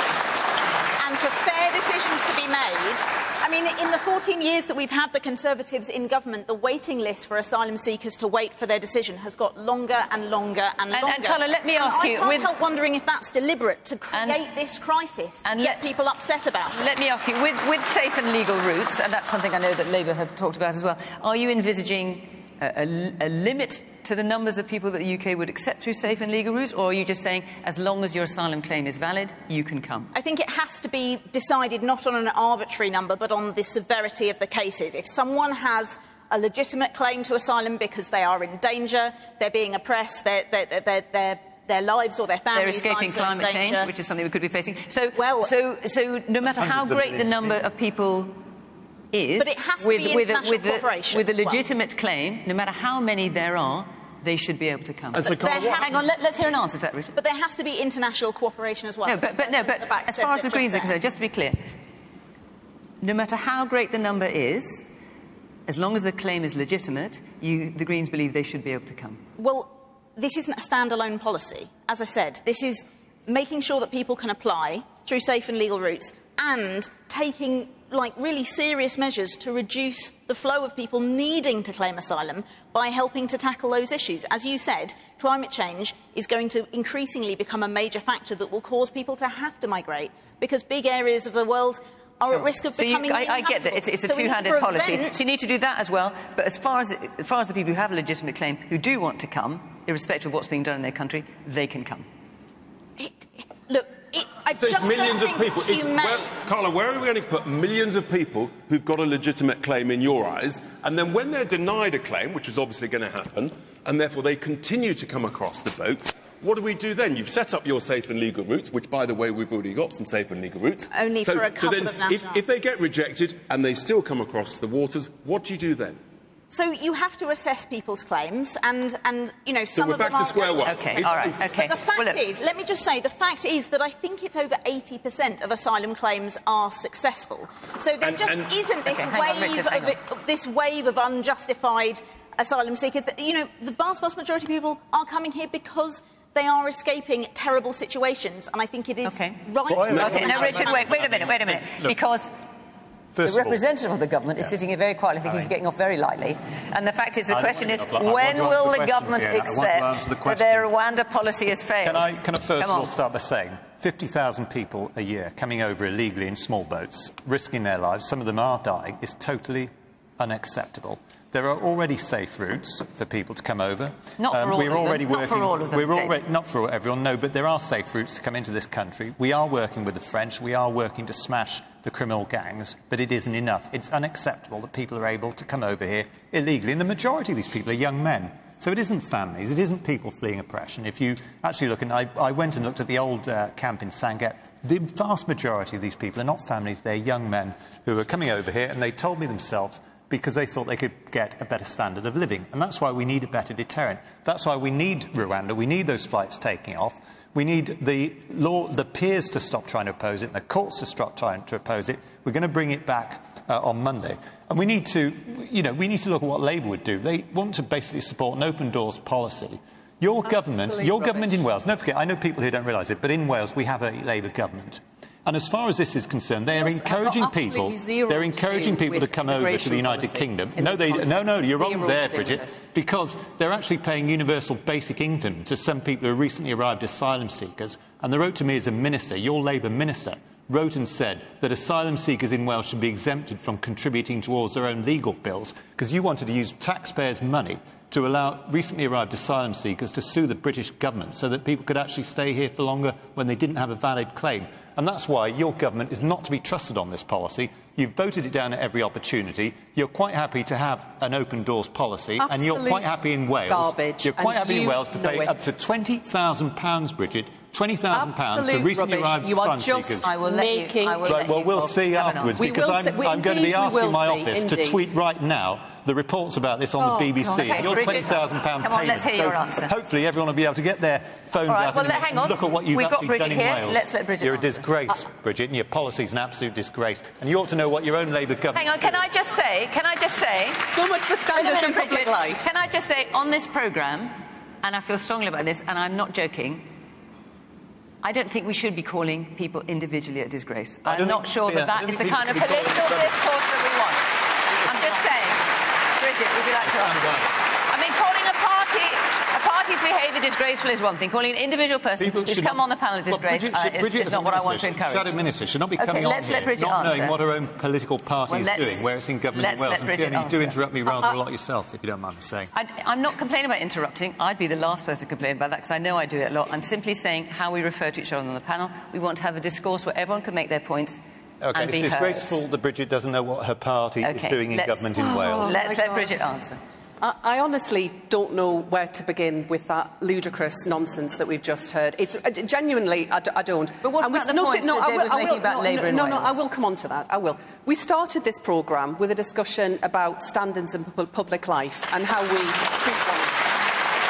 and for fair decisions to be made. I mean, in the 14 years that we've had the Conservatives in government, the waiting list for asylum seekers to wait for their decision has got longer and longer and longer. And Carla, let me ask you... I can't help wondering if that's deliberate to create this crisis and get people upset about it. Let me ask you, with safe and legal routes, and that's something I know that Labour have talked about as well, are you envisaging a limit to the numbers of people that the UK would accept through safe and legal routes, or are you just saying, as long as your asylum claim is valid, you can come? I think it has to be decided not on an arbitrary number, but on the severity of the cases. If someone has a legitimate claim to asylum because they are in danger, they're being oppressed, their lives or their families' lives are in danger. They're escaping climate change, which is something we could be facing. So no matter how great the number of people is, but it has to be international cooperation with a legitimate claim, no matter how many there are, they should be able to come. And so hang on, let's hear an answer to that, Richard. But there has to be international cooperation as well. No, but as far as the Greens are concerned, just to be clear, no matter how great the number is, as long as the claim is legitimate, the Greens believe they should be able to come. Well, this isn't a standalone policy. As I said, this is making sure that people can apply through safe and legal routes and taking really serious measures to reduce the flow of people needing to claim asylum by helping to tackle those issues. As you said, climate change is going to increasingly become a major factor that will cause people to have to migrate because big areas of the world are at risk of becoming uninhabitable. I get that. It's a two-handed policy. So you need to do that as well. But as far as the people who have a legitimate claim, who do want to come, irrespective of what's being done in their country, they can come. I just millions don't of people. It's humane. Carla, where are we going to put millions of people who've got a legitimate claim in your eyes, and then when they're denied a claim, which is obviously going to happen, and therefore they continue to come across the boats, what do we do then? You've set up your safe and legal routes, which, by the way, we've already got some safe and legal routes. Only for a couple of nationals. If they get rejected and they still come across the waters, what do you do then? So you have to assess people's claims, and so some of them are... So we're back to square one. OK, all right, OK. The fact is, let me just say, the fact is that I think it's over 80% of asylum claims are successful. So there isn't this wave of unjustified asylum seekers. The vast majority of people are coming here because they are escaping terrible situations, and I think it is right... Now, Richard, wait a minute, because... The representative of the government is sitting here very quietly, thinking he's getting off very lightly. And the fact is, the question is, when will the government accept that their Rwanda policy has failed? Can I first of all start by saying 50,000 people a year coming over illegally in small boats, risking their lives, some of them are dying, is totally unacceptable. There are already safe routes for people to come over. Not for all of them. Not for everyone, no, but there are safe routes to come into this country. We are working with the French. We are working to smash the criminal gangs, but it isn't enough. It's unacceptable that people are able to come over here illegally, and the majority of these people are young men. So it isn't families, it isn't people fleeing oppression. If you actually look, and I went and looked at the old camp in Sanget, the vast majority of these people are not families, they're young men who are coming over here, and they told me themselves because they thought they could get a better standard of living. And that's why we need a better deterrent. That's why we need Rwanda. We need those flights taking off. We need the peers to stop trying to oppose it, and the courts to stop trying to oppose it. We're going to bring it back on Monday. And we need to look at what Labour would do. They want to basically support an open doors policy. Your government in Wales, don't forget, I know people who don't realise it, but in Wales we have a Labour government. And as far as this is concerned, they are encouraging people. They're encouraging people to come over to the United Kingdom. No, you're wrong there, Bridget, because they're actually paying universal basic income to some people who recently arrived asylum seekers. And they wrote to me as a minister, your Labour minister, wrote and said that asylum seekers in Wales should be exempted from contributing towards their own legal bills because you wanted to use taxpayers' money to allow recently arrived asylum seekers to sue the British government so that people could actually stay here for longer when they didn't have a valid claim. And that's why your government is not to be trusted on this policy. You've voted it down at every opportunity. You're quite happy to have an open doors policy. Absolute and you're quite happy in Wales. Garbage. You're quite happy in Wales to pay up to £20,000, Bridget. £20,000 to recently arrived asylum seekers. I will let you. Well, we'll see afterwards, because I'm going to be asking my office to tweet right now the reports about this on the BBC. Okay, Your £20,000 Come on, let's hear your answer. Hopefully everyone will be able to get their phones out and look at what you've actually done in Wales. Let's let Bridget You're a disgrace, Bridget, and your policy's an absolute disgrace. And you ought to know what your own Labour government... Hang on, can I just say... So much for standards in public life. Can I just say, on this programme, and I feel strongly about this, and I'm not joking, I don't think we should be calling people individually a disgrace. I'm not sure that is the kind of political discourse that we want. I'm just saying... Bridget, would you like to answer? I mean, calling a party's behaviour disgraceful is one thing. Calling an individual person who's come on the panel a disgrace is not what I want to encourage. Shadow Minister should not be coming on here not knowing what her own political party is doing, where it's in government in Wales. And you do interrupt me rather a lot yourself, if you don't mind me saying. I'm not complaining about interrupting. I'd be the last person to complain about that, because I know I do it a lot. I'm simply saying how we refer to each other on the panel. We want to have a discourse where everyone can make their points. OK, it's disgraceful that Bridget doesn't know what her party is doing in government in Wales. Let's let Bridget answer. I honestly don't know where to begin with that ludicrous nonsense that we've just heard. It's genuinely, I don't. But what about the points that David was making about Labour in Wales? No, I will come on to that. I will. We started this programme with a discussion about standards in public life and how we treat one another.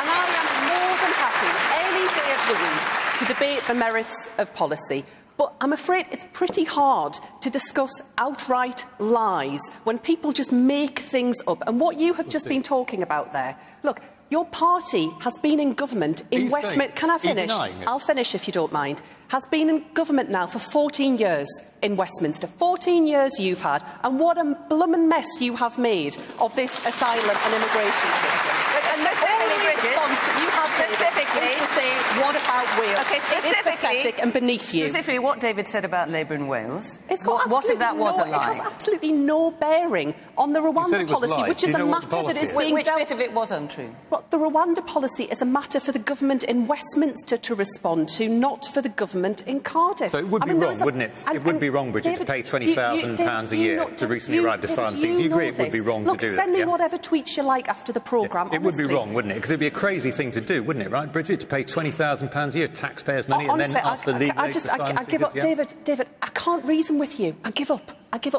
And I am more than happy any day of the week to debate the merits of policy. But I'm afraid it's pretty hard to discuss outright lies when people just make things up. And what you have just been talking about there, look, your party has been in government in Westminster. Can I finish? I'll finish if you don't mind. Has been in government now for 14 years in Westminster. 14 years you've had. And what a bloomin' mess you have made of this asylum and immigration system. And the only response that you have is to say, what about Wales? Okay, specifically, it is pathetic and beneath you. Specifically, what David said about Labour in Wales, what if that was a lie? It has absolutely no bearing on the Rwanda policy, which is a matter that is being Which bit of it was untrue? Well, the Rwanda policy is a matter for the government in Westminster to respond to, not for the government in Cardiff. So it would be wrong, wouldn't it? It would be wrong, Bridget, to pay £20,000 a year to recently arrived asylum seekers. You agree it would be wrong to do that? Send me whatever tweets you like after the programme. It would be wrong, wouldn't it? Because it would be a crazy thing to do, wouldn't it, right, Bridget, to pay £20,000 a year, taxpayers' money, and then ask for legal aid for asylum seekers? I give up, David, I can't reason with you. I give up.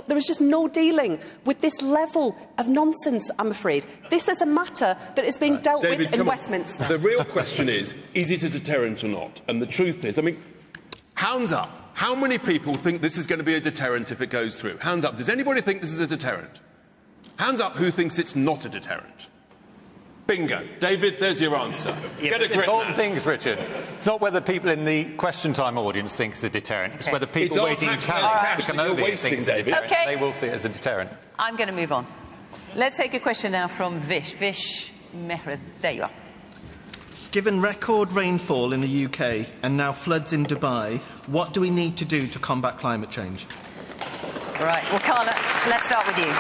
There is just no dealing with this level of nonsense, I'm afraid. This is a matter that is being dealt with in Westminster. The real question is it a deterrent or not? And the truth is, I mean, hands up. How many people think this is going to be a deterrent if it goes through? Hands up. Does anybody think this is a deterrent? Hands up who thinks it's not a deterrent. Bingo. David, there's your answer. Get a grip. Important things, Richard. It's not whether people in the question time audience think it's a deterrent. It's whether people waiting in Calais to come over here think it's a deterrent. They will see it as a deterrent. I'm going to move on. Let's take a question now from Vish. Vish Mehra. There you are. Given record rainfall in the UK and now floods in Dubai, what do we need to do to combat climate change? Right. Well, Carla, let's start with you.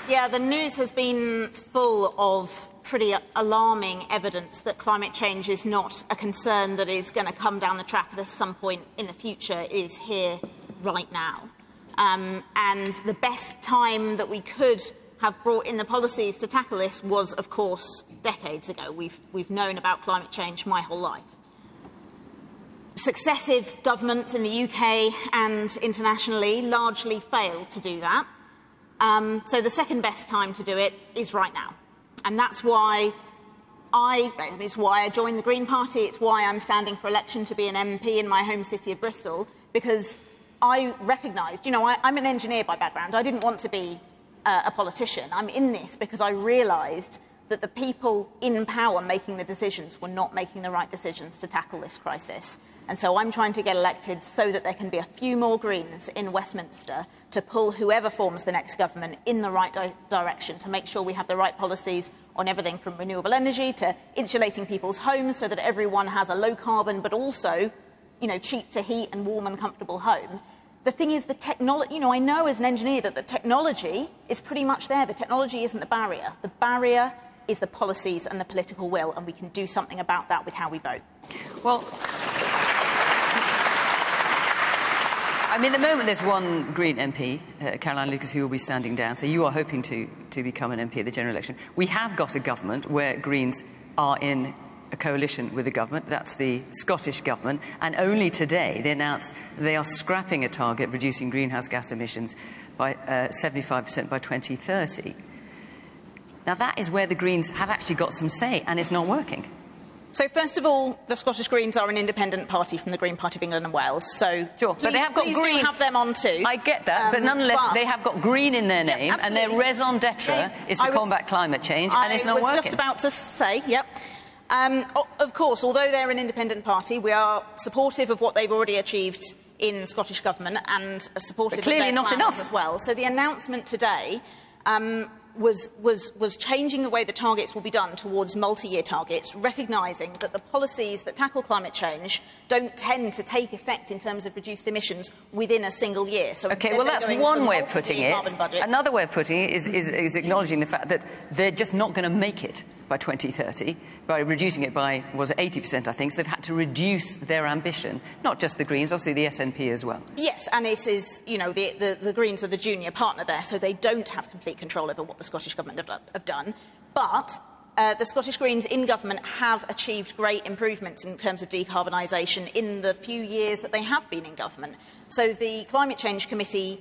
Yeah, the news has been full of pretty alarming evidence that climate change is not a concern that is going to come down the track at some point in the future. It is here right now. And the best time that we could have brought in the policies to tackle this was, of course, decades ago. We've known about climate change my whole life. Successive governments in the UK and internationally largely failed to do that. So the second best time to do it is right now. And that's why I joined the Green Party. It's why I'm standing for election to be an MP in my home city of Bristol, because I recognised, I'm an engineer by background. I didn't want to be a politician. I'm in this because I realised that the people in power making the decisions were not making the right decisions to tackle this crisis. And so I'm trying to get elected so that there can be a few more Greens in Westminster to pull whoever forms the next government in the right direction, to make sure we have the right policies on everything from renewable energy to insulating people's homes so that everyone has a low carbon but also, cheap to heat and warm and comfortable home. The thing is, the technology, I know as an engineer that the technology is pretty much there. The technology isn't the barrier. The barrier is the policies and the political will, and we can do something about that with how we vote. Well, at the moment there's one Green MP, Caroline Lucas, who will be standing down, so you are hoping to become an MP at the general election. We have got a government where Greens are in a coalition with the government. That's the Scottish government, and only today they announced they are scrapping a target reducing greenhouse gas emissions by 75% by 2030. Now that is where the Greens have actually got some say, and it's not working. So, first of all, the Scottish Greens are an independent party from the Green Party of England and Wales. So, sure, but they have got Green. Do have them on too. I get that, but nonetheless, they have got Green in their name, and their raison d'être is to combat climate change, and it's not working. I was just about to say, of course, although they're an independent party, we are supportive of what they've already achieved in Scottish Government and supportive of their plans as well. So, the announcement today was changing the way the targets will be done towards multi-year targets, recognising that the policies that tackle climate change don't tend to take effect in terms of reduced emissions within a single year. So OK, well, that's one way of putting it. Another way of putting it is acknowledging the fact that they're just not going to make it by 2030 by reducing it by, 80%, I think. So they've had to reduce their ambition, not just the Greens, obviously the SNP as well. Yes, and it is, the Greens are the junior partner there, so they don't have complete control over what the Scottish Government have done. But the Scottish Greens in government have achieved great improvements in terms of decarbonisation in the few years that they have been in government. So the Climate Change Committee,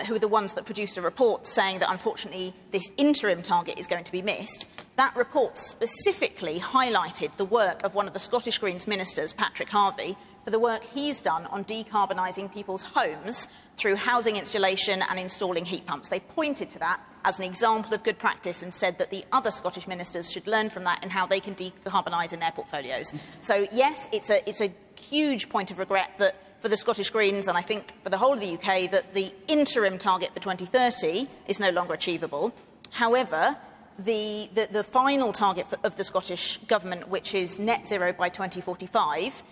who are the ones that produced a report saying that unfortunately this interim target is going to be missed, that report specifically highlighted the work of one of the Scottish Greens ministers, Patrick Harvey, for the work he's done on decarbonising people's homes through housing installation and installing heat pumps. They pointed to that as an example of good practice and said that the other Scottish ministers should learn from that and how they can decarbonise in their portfolios. So, yes, it's a huge point of regret that for the Scottish Greens, and I think for the whole of the UK, that the interim target for 2030 is no longer achievable. However, the final target of the Scottish Government, which is net zero by 2045,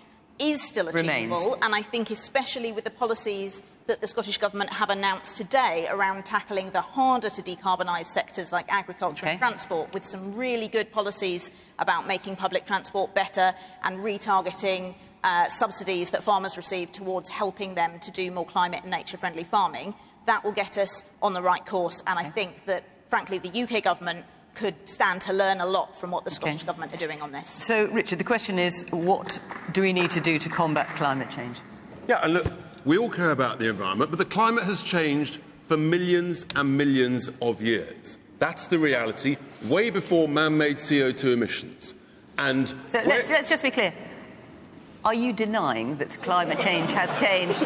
is still achievable. And I think especially with the policies that the Scottish Government have announced today around tackling the harder to decarbonise sectors like agriculture and transport, with some really good policies about making public transport better and retargeting subsidies that farmers receive towards helping them to do more climate and nature-friendly farming, that will get us on the right course. And I think that, frankly, the UK Government could stand to learn a lot from what the Scottish Government are doing on this. So, Richard, the question is, what do we need to do to combat climate change? Yeah, and look, we all care about the environment, but the climate has changed for millions and millions of years. That's the reality, way before man-made CO2 emissions. And so let's just be clear. Are you denying that climate change has changed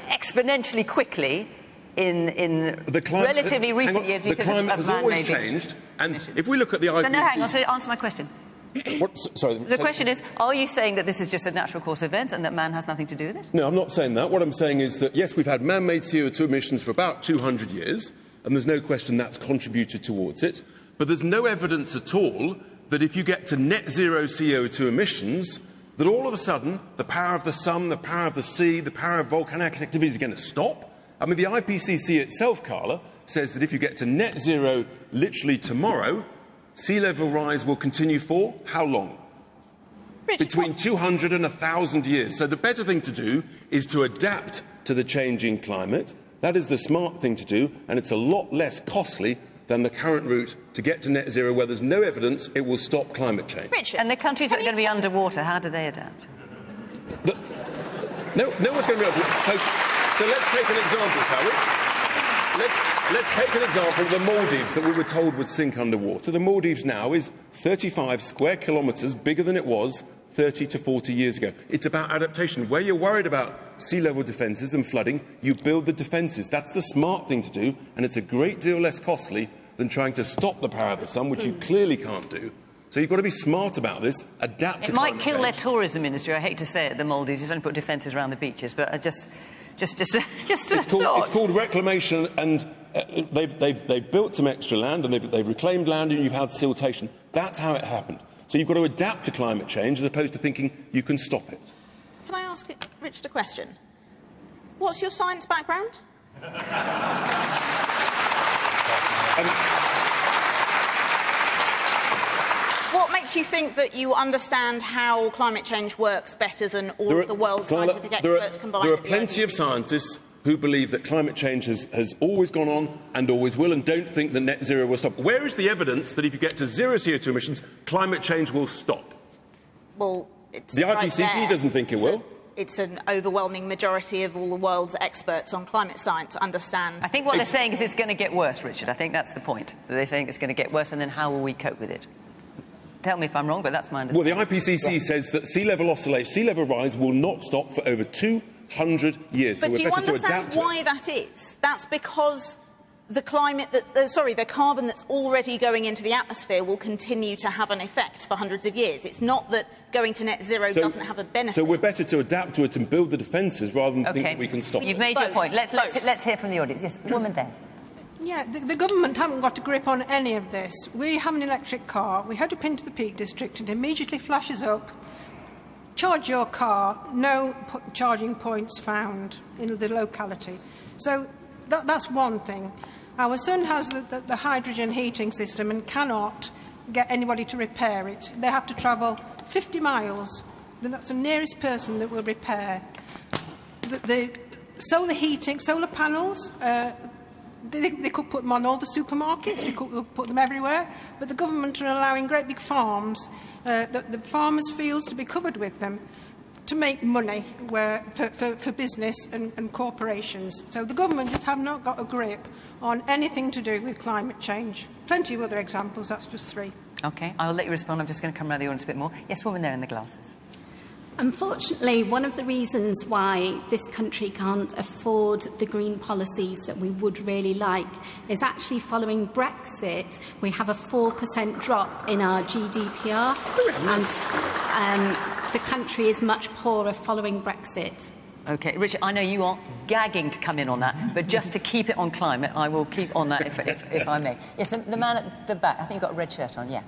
exponentially quickly in relatively recent years because the climate of has always changed, and if we look at the IPCC... So no, hang on, so answer my question. The question is, are you saying that this is just a natural course of events and that man has nothing to do with it? No, I'm not saying that. What I'm saying is that, yes, we've had man-made CO2 emissions for about 200 years, and there's no question that's contributed towards it, but there's no evidence at all that if you get to net zero CO2 emissions, that all of a sudden the power of the sun, the power of the sea, the power of volcanic activity is going to stop. I mean, the IPCC itself, Carla, says that if you get to net zero literally tomorrow, sea level rise will continue for how long? Between 200 and 1,000 years. So the better thing to do is to adapt to the changing climate. That is the smart thing to do, and it's a lot less costly than the current route to get to net zero, where there's no evidence it will stop climate change. Richard, and the countries that are going to be underwater, how do they adapt? No one's going to be underwater. So let's take an example, shall we? Let's take an example of the Maldives that we were told would sink underwater. The Maldives now is 35 square kilometres bigger than it was 30 to 40 years ago. It's about adaptation. Where you're worried about sea level defences and flooding, you build the defences. That's the smart thing to do, and it's a great deal less costly than trying to stop the power of the sun, which you clearly can't do, So you've got to be smart about this, adapt to climate change. It might kill their tourism industry. I hate to say it, the Maldives. Just only put defences around the beaches, but just it's called reclamation, and they've built some extra land, and they've reclaimed land, and you've had siltation. That's how it happened. So you've got to adapt to climate change as opposed to thinking you can stop it. Can I ask Richard a question? What's your science background? What makes you think that you understand how climate change works better than all of the world's scientific experts combined? There are plenty of scientists who believe that climate change has always gone on and always will, and don't think that net zero will stop. Where is the evidence that if you get to zero CO2 emissions, climate change will stop? Well, it's the IPCC doesn't think it will. It's an overwhelming majority of all the world's experts on climate science understand. I think what they're saying is it's going to get worse, Richard. I think that's the point. They're saying it's going to get worse, and then how will we cope with it? Tell me if I'm wrong, but that's my understanding. Well, the IPCC says that sea level rise will not stop for over 200 years. But so do you understand why that is? That's because the the carbon that's already going into the atmosphere will continue to have an effect for hundreds of years. It's not that going to net zero doesn't have a benefit. So we're better to adapt to it and build the defences rather than think that we can stop it. You've made your point. Let's hear from the audience. Yes, the woman there. Yeah, the government haven't got a grip on any of this. We have an electric car. We head up into the Peak District. It immediately flashes up. Charge your car. No charging points found in the locality. So that's one thing. Our son has the hydrogen heating system and cannot get anybody to repair it. They have to travel 50 miles. That's the nearest person that will repair. The solar heating, solar panels, they could put them on all the supermarkets, we could put them everywhere, but the government are allowing great big farms, the farmers' fields to be covered with them to make money for business and corporations. So the government just have not got a grip on anything to do with climate change. Plenty of other examples, that's just three. OK, I'll let you respond. I'm just going to come around the audience a bit more. Yes, woman there in the glasses. Unfortunately, one of the reasons why this country can't afford the green policies that we would really like is actually following Brexit, we have a 4% drop in our GDPR, and the country is much poorer following Brexit. OK, Richard, I know you are gagging to come in on that, but just to keep it on climate, I will keep on that if I may. Yes, the man at the back, I think you've got a red shirt on, yeah.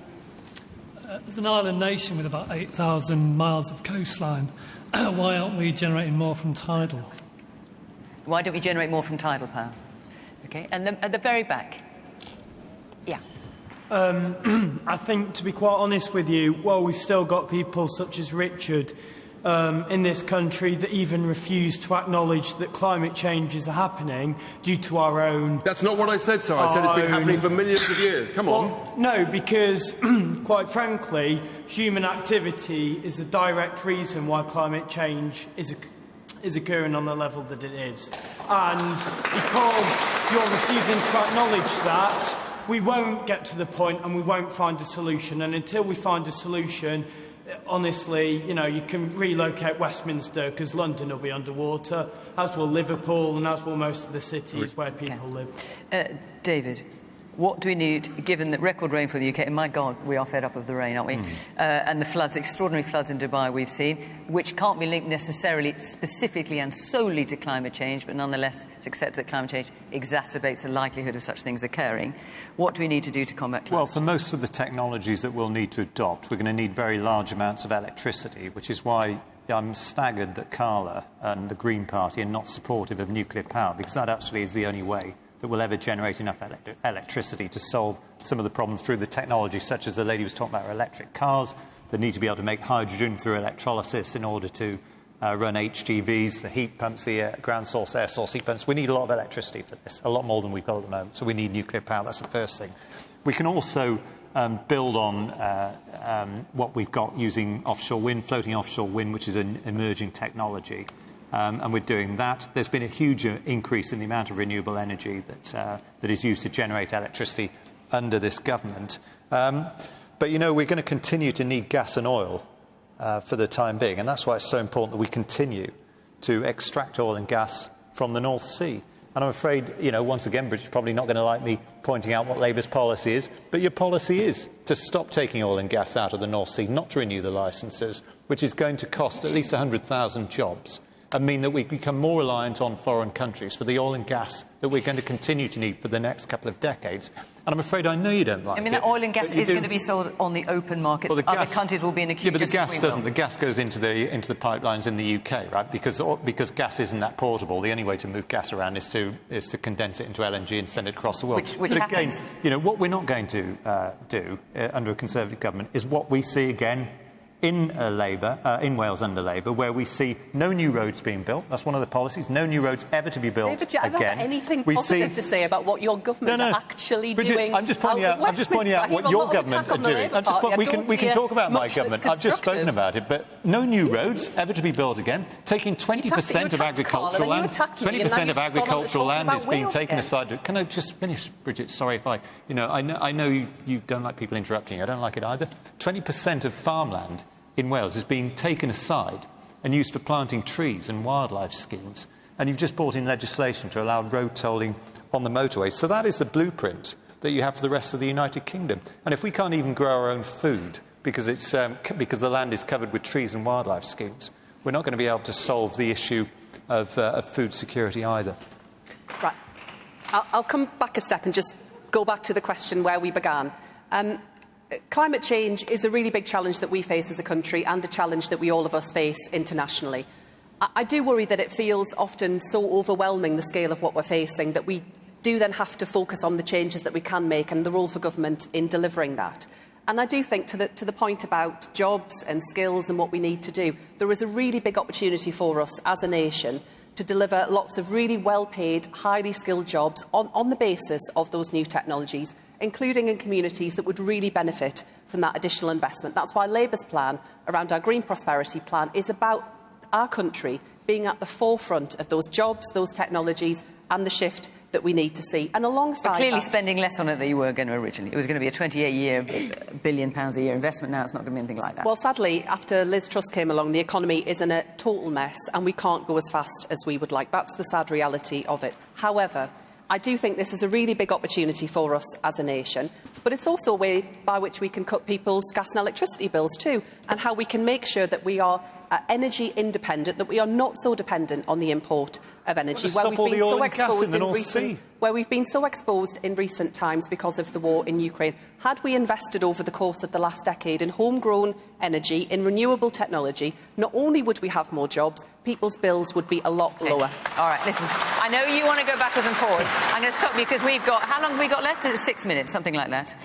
As an island nation with about 8,000 miles of coastline, why aren't we generating more from tidal? Why don't we generate more from tidal power? OK, and at the very back. Yeah. I think, to be quite honest with you, while we've still got people such as Richard in this country that even refuse to acknowledge that climate change is happening due to our own... That's not what I said, sir. I said it's been happening for millions of years. Come on. No, because, quite frankly, human activity is a direct reason why climate change is occurring on the level that it is. And because you're refusing to acknowledge that, we won't get to the point and we won't find a solution. And until we find a solution... Honestly, you know, you can relocate Westminster because London will be underwater, as will Liverpool and as will most of the cities where people live. David, what do we need, given that record rainfall in the UK, and my God, we are fed up of the rain, aren't we? And the floods, extraordinary floods in Dubai we've seen, which can't be linked necessarily specifically and solely to climate change, but nonetheless it's accepted that climate change exacerbates the likelihood of such things occurring. What do we need to do to combat climate change? Well, for most of the technologies that we'll need to adopt, we're going to need very large amounts of electricity, which is why I'm staggered that Carla and the Green Party are not supportive of nuclear power, because that actually is the only way that will ever generate enough electricity to solve some of the problems through the technology, such as the lady was talking about, electric cars that need to be able to make hydrogen through electrolysis in order to run HGVs, the heat pumps, the ground source, air source heat pumps. We need a lot of electricity for this, a lot more than we've got at the moment, so we need nuclear power. That's the first thing. We can also build on what we've got using offshore wind, floating offshore wind, which is an emerging technology. And we're doing that. There's been a huge increase in the amount of renewable energy that is used to generate electricity under this government. But, you know, we're going to continue to need gas and oil for the time being, and that's why it's so important that we continue to extract oil and gas from the North Sea. And I'm afraid, once again, British are probably not going to like me pointing out what Labour's policy is, but your policy is to stop taking oil and gas out of the North Sea, not to renew the licences, which is going to cost at least 100,000 jobs, and mean that we become more reliant on foreign countries for the oil and gas that we're going to continue to need for the next couple of decades. And I'm afraid I know you don't like it. I mean, that oil and gas is going to be sold on the open market. Well, other countries will be in a queue. Yeah, but the gas doesn't. The gas goes into the pipelines in the UK, right? Because gas isn't that portable. The only way to move gas around is to condense it into LNG and send it across the world. Which but again, happens. What we're not going to do under a Conservative government is what we see again in Wales under Labour, where we see no new roads being built. That's one of the policies. No new roads ever to be built David, do you have anything positive to say about what your government are actually Bridget, doing? I'm just pointing out what your government are doing. We can talk about my government. I've just spoken about it, but no new roads ever to be built again. Taking 20% of agricultural land, 20% of agricultural land is being taken aside. Can I just finish, Bridget? Sorry if I know you don't like people interrupting. I don't like it either. 20% of farmland in Wales is being taken aside and used for planting trees and wildlife schemes. And you've just brought in legislation to allow road tolling on the motorways. So that is the blueprint that you have for the rest of the United Kingdom. And if we can't even grow our own food because the land is covered with trees and wildlife schemes, we're not going to be able to solve the issue of food security either. Right. I'll come back a step and just go back to the question where we began. Climate change is a really big challenge that we face as a country and a challenge that all of us face internationally. I do worry that it feels often so overwhelming, the scale of what we're facing, that we do then have to focus on the changes that we can make and the role for government in delivering that. And I do think to the point about jobs and skills and what we need to do, there is a really big opportunity for us as a nation to deliver lots of really well-paid, highly skilled jobs on the basis of those new technologies, including in communities that would really benefit from that additional investment. That's why Labour's plan around our Green Prosperity Plan is about our country being at the forefront of those jobs, those technologies and the shift that we need to see. And alongside but clearly spending less on it than you were going to originally. It was going to be a 28 billion pounds a year investment. Now it's not going to be anything like that. Well, sadly, after Liz Truss came along, the economy is in a total mess and we can't go as fast as we would like. That's the sad reality of it. However, I do think this is a really big opportunity for us as a nation, but it's also a way by which we can cut people's gas and electricity bills too, and how we can make sure that we are energy independent, that we are not so dependent on the import of energy, where we've been so exposed in recent times because of the war in Ukraine. Had we invested over the course of the last decade in homegrown energy, in renewable technology, not only would we have more jobs, people's bills would be a lot lower. All right, listen, I know you want to go backwards and forwards. I'm going to stop you because we've got, how long have we got left? 6 minutes, something like that.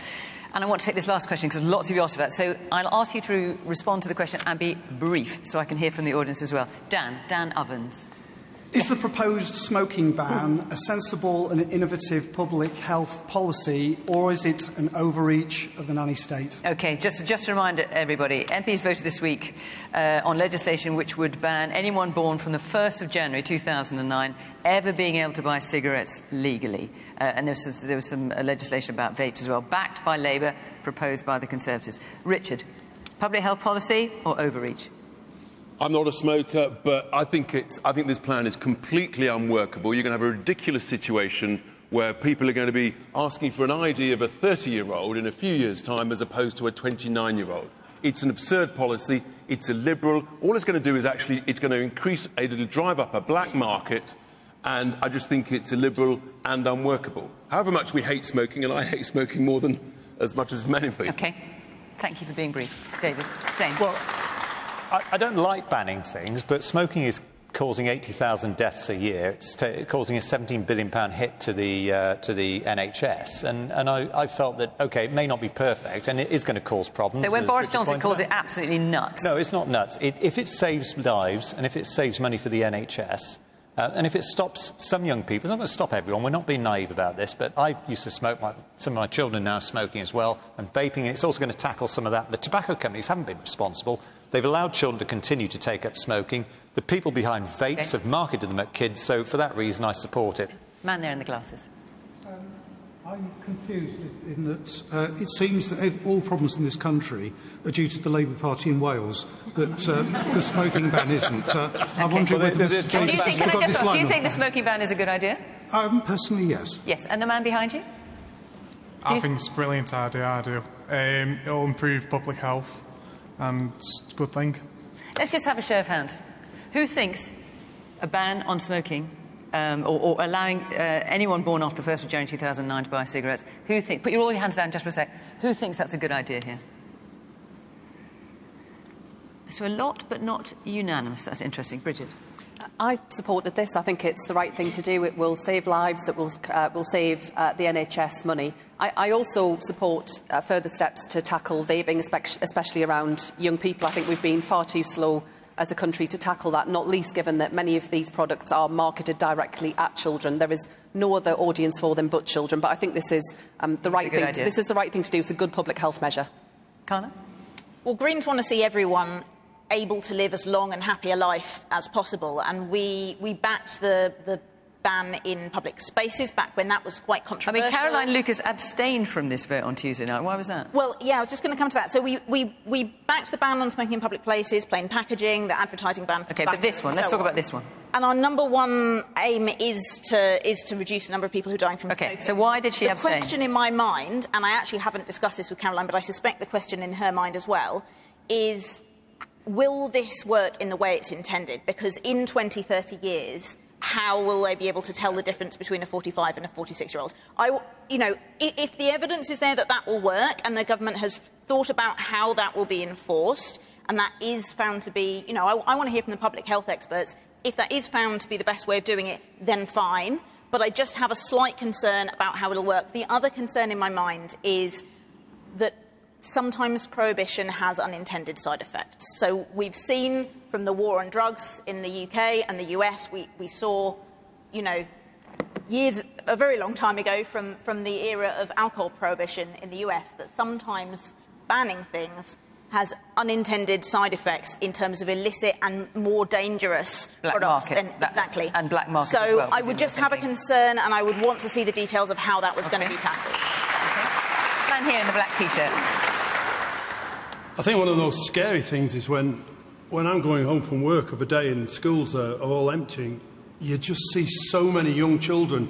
And I want to take this last question because lots of you asked about it. So I'll ask you to respond to the question and be brief so I can hear from the audience as well. Dan Ovens. Is the proposed smoking ban a sensible and innovative public health policy, or is it an overreach of the nanny state? OK, just to remind everybody, MPs voted this week on legislation which would ban anyone born from the 1st of January 2009 ever being able to buy cigarettes legally. And there was some legislation about vapes as well, backed by Labour, proposed by the Conservatives. Richard, public health policy or overreach? I'm not a smoker, but I think this plan is completely unworkable. You're going to have a ridiculous situation where people are going to be asking for an ID of a 30-year-old in a few years' time as opposed to a 29-year-old. It's an absurd policy. It's a liberal. All it's going to do is it's going to increase, it'll drive up a black market, and I just think it's illiberal and unworkable. However much we hate smoking, and I hate smoking more than as much as many people. OK. Thank you for being brief. David, same. Well, I don't like banning things, but smoking is causing 80,000 deaths a year. It's causing a £17 billion hit to the NHS. And I felt that, OK, it may not be perfect, and it is going to cause problems. So when Boris Johnson calls it absolutely nuts? No, it's not nuts. If it saves lives and if it saves money for the NHS, and if it stops some young people, it's not going to stop everyone. We're not being naive about this, but I used to smoke. Some of my children are now smoking as well, and vaping, and it's also going to tackle some of that. The tobacco companies haven't been responsible. They've allowed children to continue to take up smoking. The people behind vapes have marketed them at kids, so for that reason I support it. Man there in the glasses. I'm confused in that it seems that all problems in this country are due to the Labour Party in Wales, that the smoking ban isn't. I'm wondering whether Mr. Do you think the smoking ban is a good idea? Personally, yes. Yes, and the man behind you? I think it's a brilliant idea, I do. It'll improve public health, and it's a good thing. Let's just have a show of hands. Who thinks a ban on smoking, or allowing anyone born after 1st of January 2009 to buy cigarettes, put all your hands down just for a sec, who thinks that's a good idea here? So a lot, but not unanimous. That's interesting. Bridget? I supported this. I think it's the right thing to do. It will save lives. It will save the NHS money. I also support further steps to tackle vaping, especially around young people. I think we've been far too slow as a country to tackle that, not least given that many of these products are marketed directly at children. There is no other audience for them but children. But I think this is the right thing. This is the right thing to do. It's a good public health measure. Carla? Well, Greens want to see everyone able to live as long and happy a life as possible, and we backed the ban in public spaces back when that was quite controversial. I mean, Caroline Lucas abstained from this vote on Tuesday night. Why was that? Well, yeah, I was just going to come to that. So we backed the ban on smoking in public places, plain packaging, the advertising ban for tobacco. But this one, let's talk about this one. And our number one aim is to reduce the number of people who are dying from smoking. Okay, so why did she abstain? The question in my mind, and I actually haven't discussed this with Caroline, but I suspect the question in her mind as well, is will this work in the way it's intended? Because in 20, 30 years, how will they be able to tell the difference between a 45 and a 46-year-old? If the evidence is there that that will work and the government has thought about how that will be enforced, and that is found to be, I want to hear from the public health experts. If that is found to be the best way of doing it, then fine. But I just have a slight concern about how it'll work. The other concern in my mind is that sometimes prohibition has unintended side effects. So we've seen from the war on drugs in the UK and the US, we saw, a very long time ago from the era of alcohol prohibition in the US, that sometimes banning things has unintended side effects in terms of illicit and more dangerous products. Exactly. And black market so as well, I would just have a concern, and I would want to see the details of how that was going to be tackled. Okay. Man here in the black T-shirt. I think one of those scary things is when I'm going home from work of a day and schools are all emptying, you just see so many young children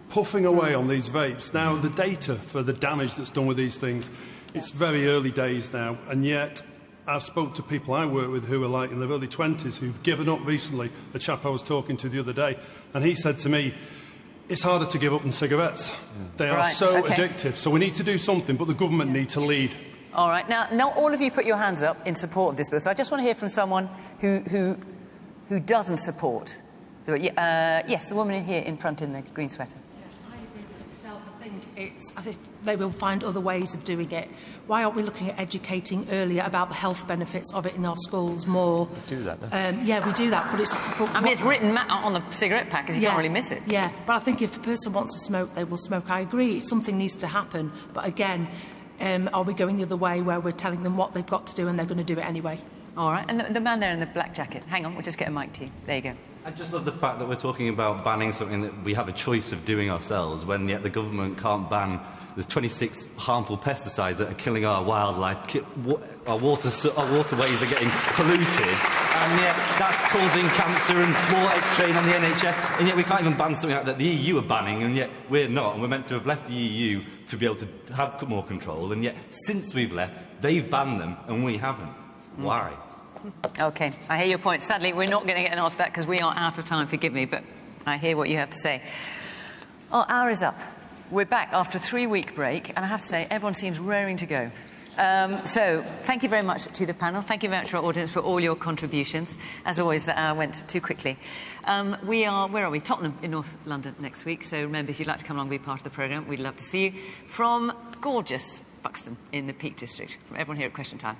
puffing away on these vapes. Now, the data for the damage that's done with these things, it's very early days now, and yet I spoke to people I work with who are like in their early 20s who've given up recently. A chap I was talking to the other day, and he said to me, it's harder to give up than cigarettes. They are so addictive. So we need to do something, but the government need to lead. All right. Now, not all of you put your hands up in support of this bill, so I just want to hear from someone who doesn't support. Yes, the woman here in front in the green sweater. I think they will find other ways of doing it. Why aren't we looking at educating earlier about the health benefits of it in our schools more? We do that, though. Yeah, we do that, but it's... it's written on the cigarette package, you can't really miss it. Yeah, but I think if a person wants to smoke, they will smoke. I agree, something needs to happen. But again, are we going the other way where we're telling them what they've got to do and they're going to do it anyway? All right, and the man there in the black jacket. Hang on, we'll just get a mic to you. There you go. I just love the fact that we're talking about banning something that we have a choice of doing ourselves, when yet the government can't ban. There's 26 harmful pesticides that are killing our wildlife, our waterways are getting polluted, and yet that's causing cancer and more strain on the NHS, and yet we can't even ban something like that the EU are banning, and yet we're not, and we're meant to have left the EU to be able to have more control, and yet since we've left, they've banned them, and we haven't. Why? OK, I hear your point. Sadly, we're not going to get an answer to that because we are out of time, forgive me, but I hear what you have to say. Our hour is up. We're back after a 3-week break, and I have to say, everyone seems raring to go. So, thank you very much to the panel. Thank you very much to our audience for all your contributions. As always, the hour went too quickly. Where are we? Tottenham in North London next week. So remember, if you'd like to come along and be part of the programme, we'd love to see you. From gorgeous Buxton in the Peak District. From everyone here at Question Time.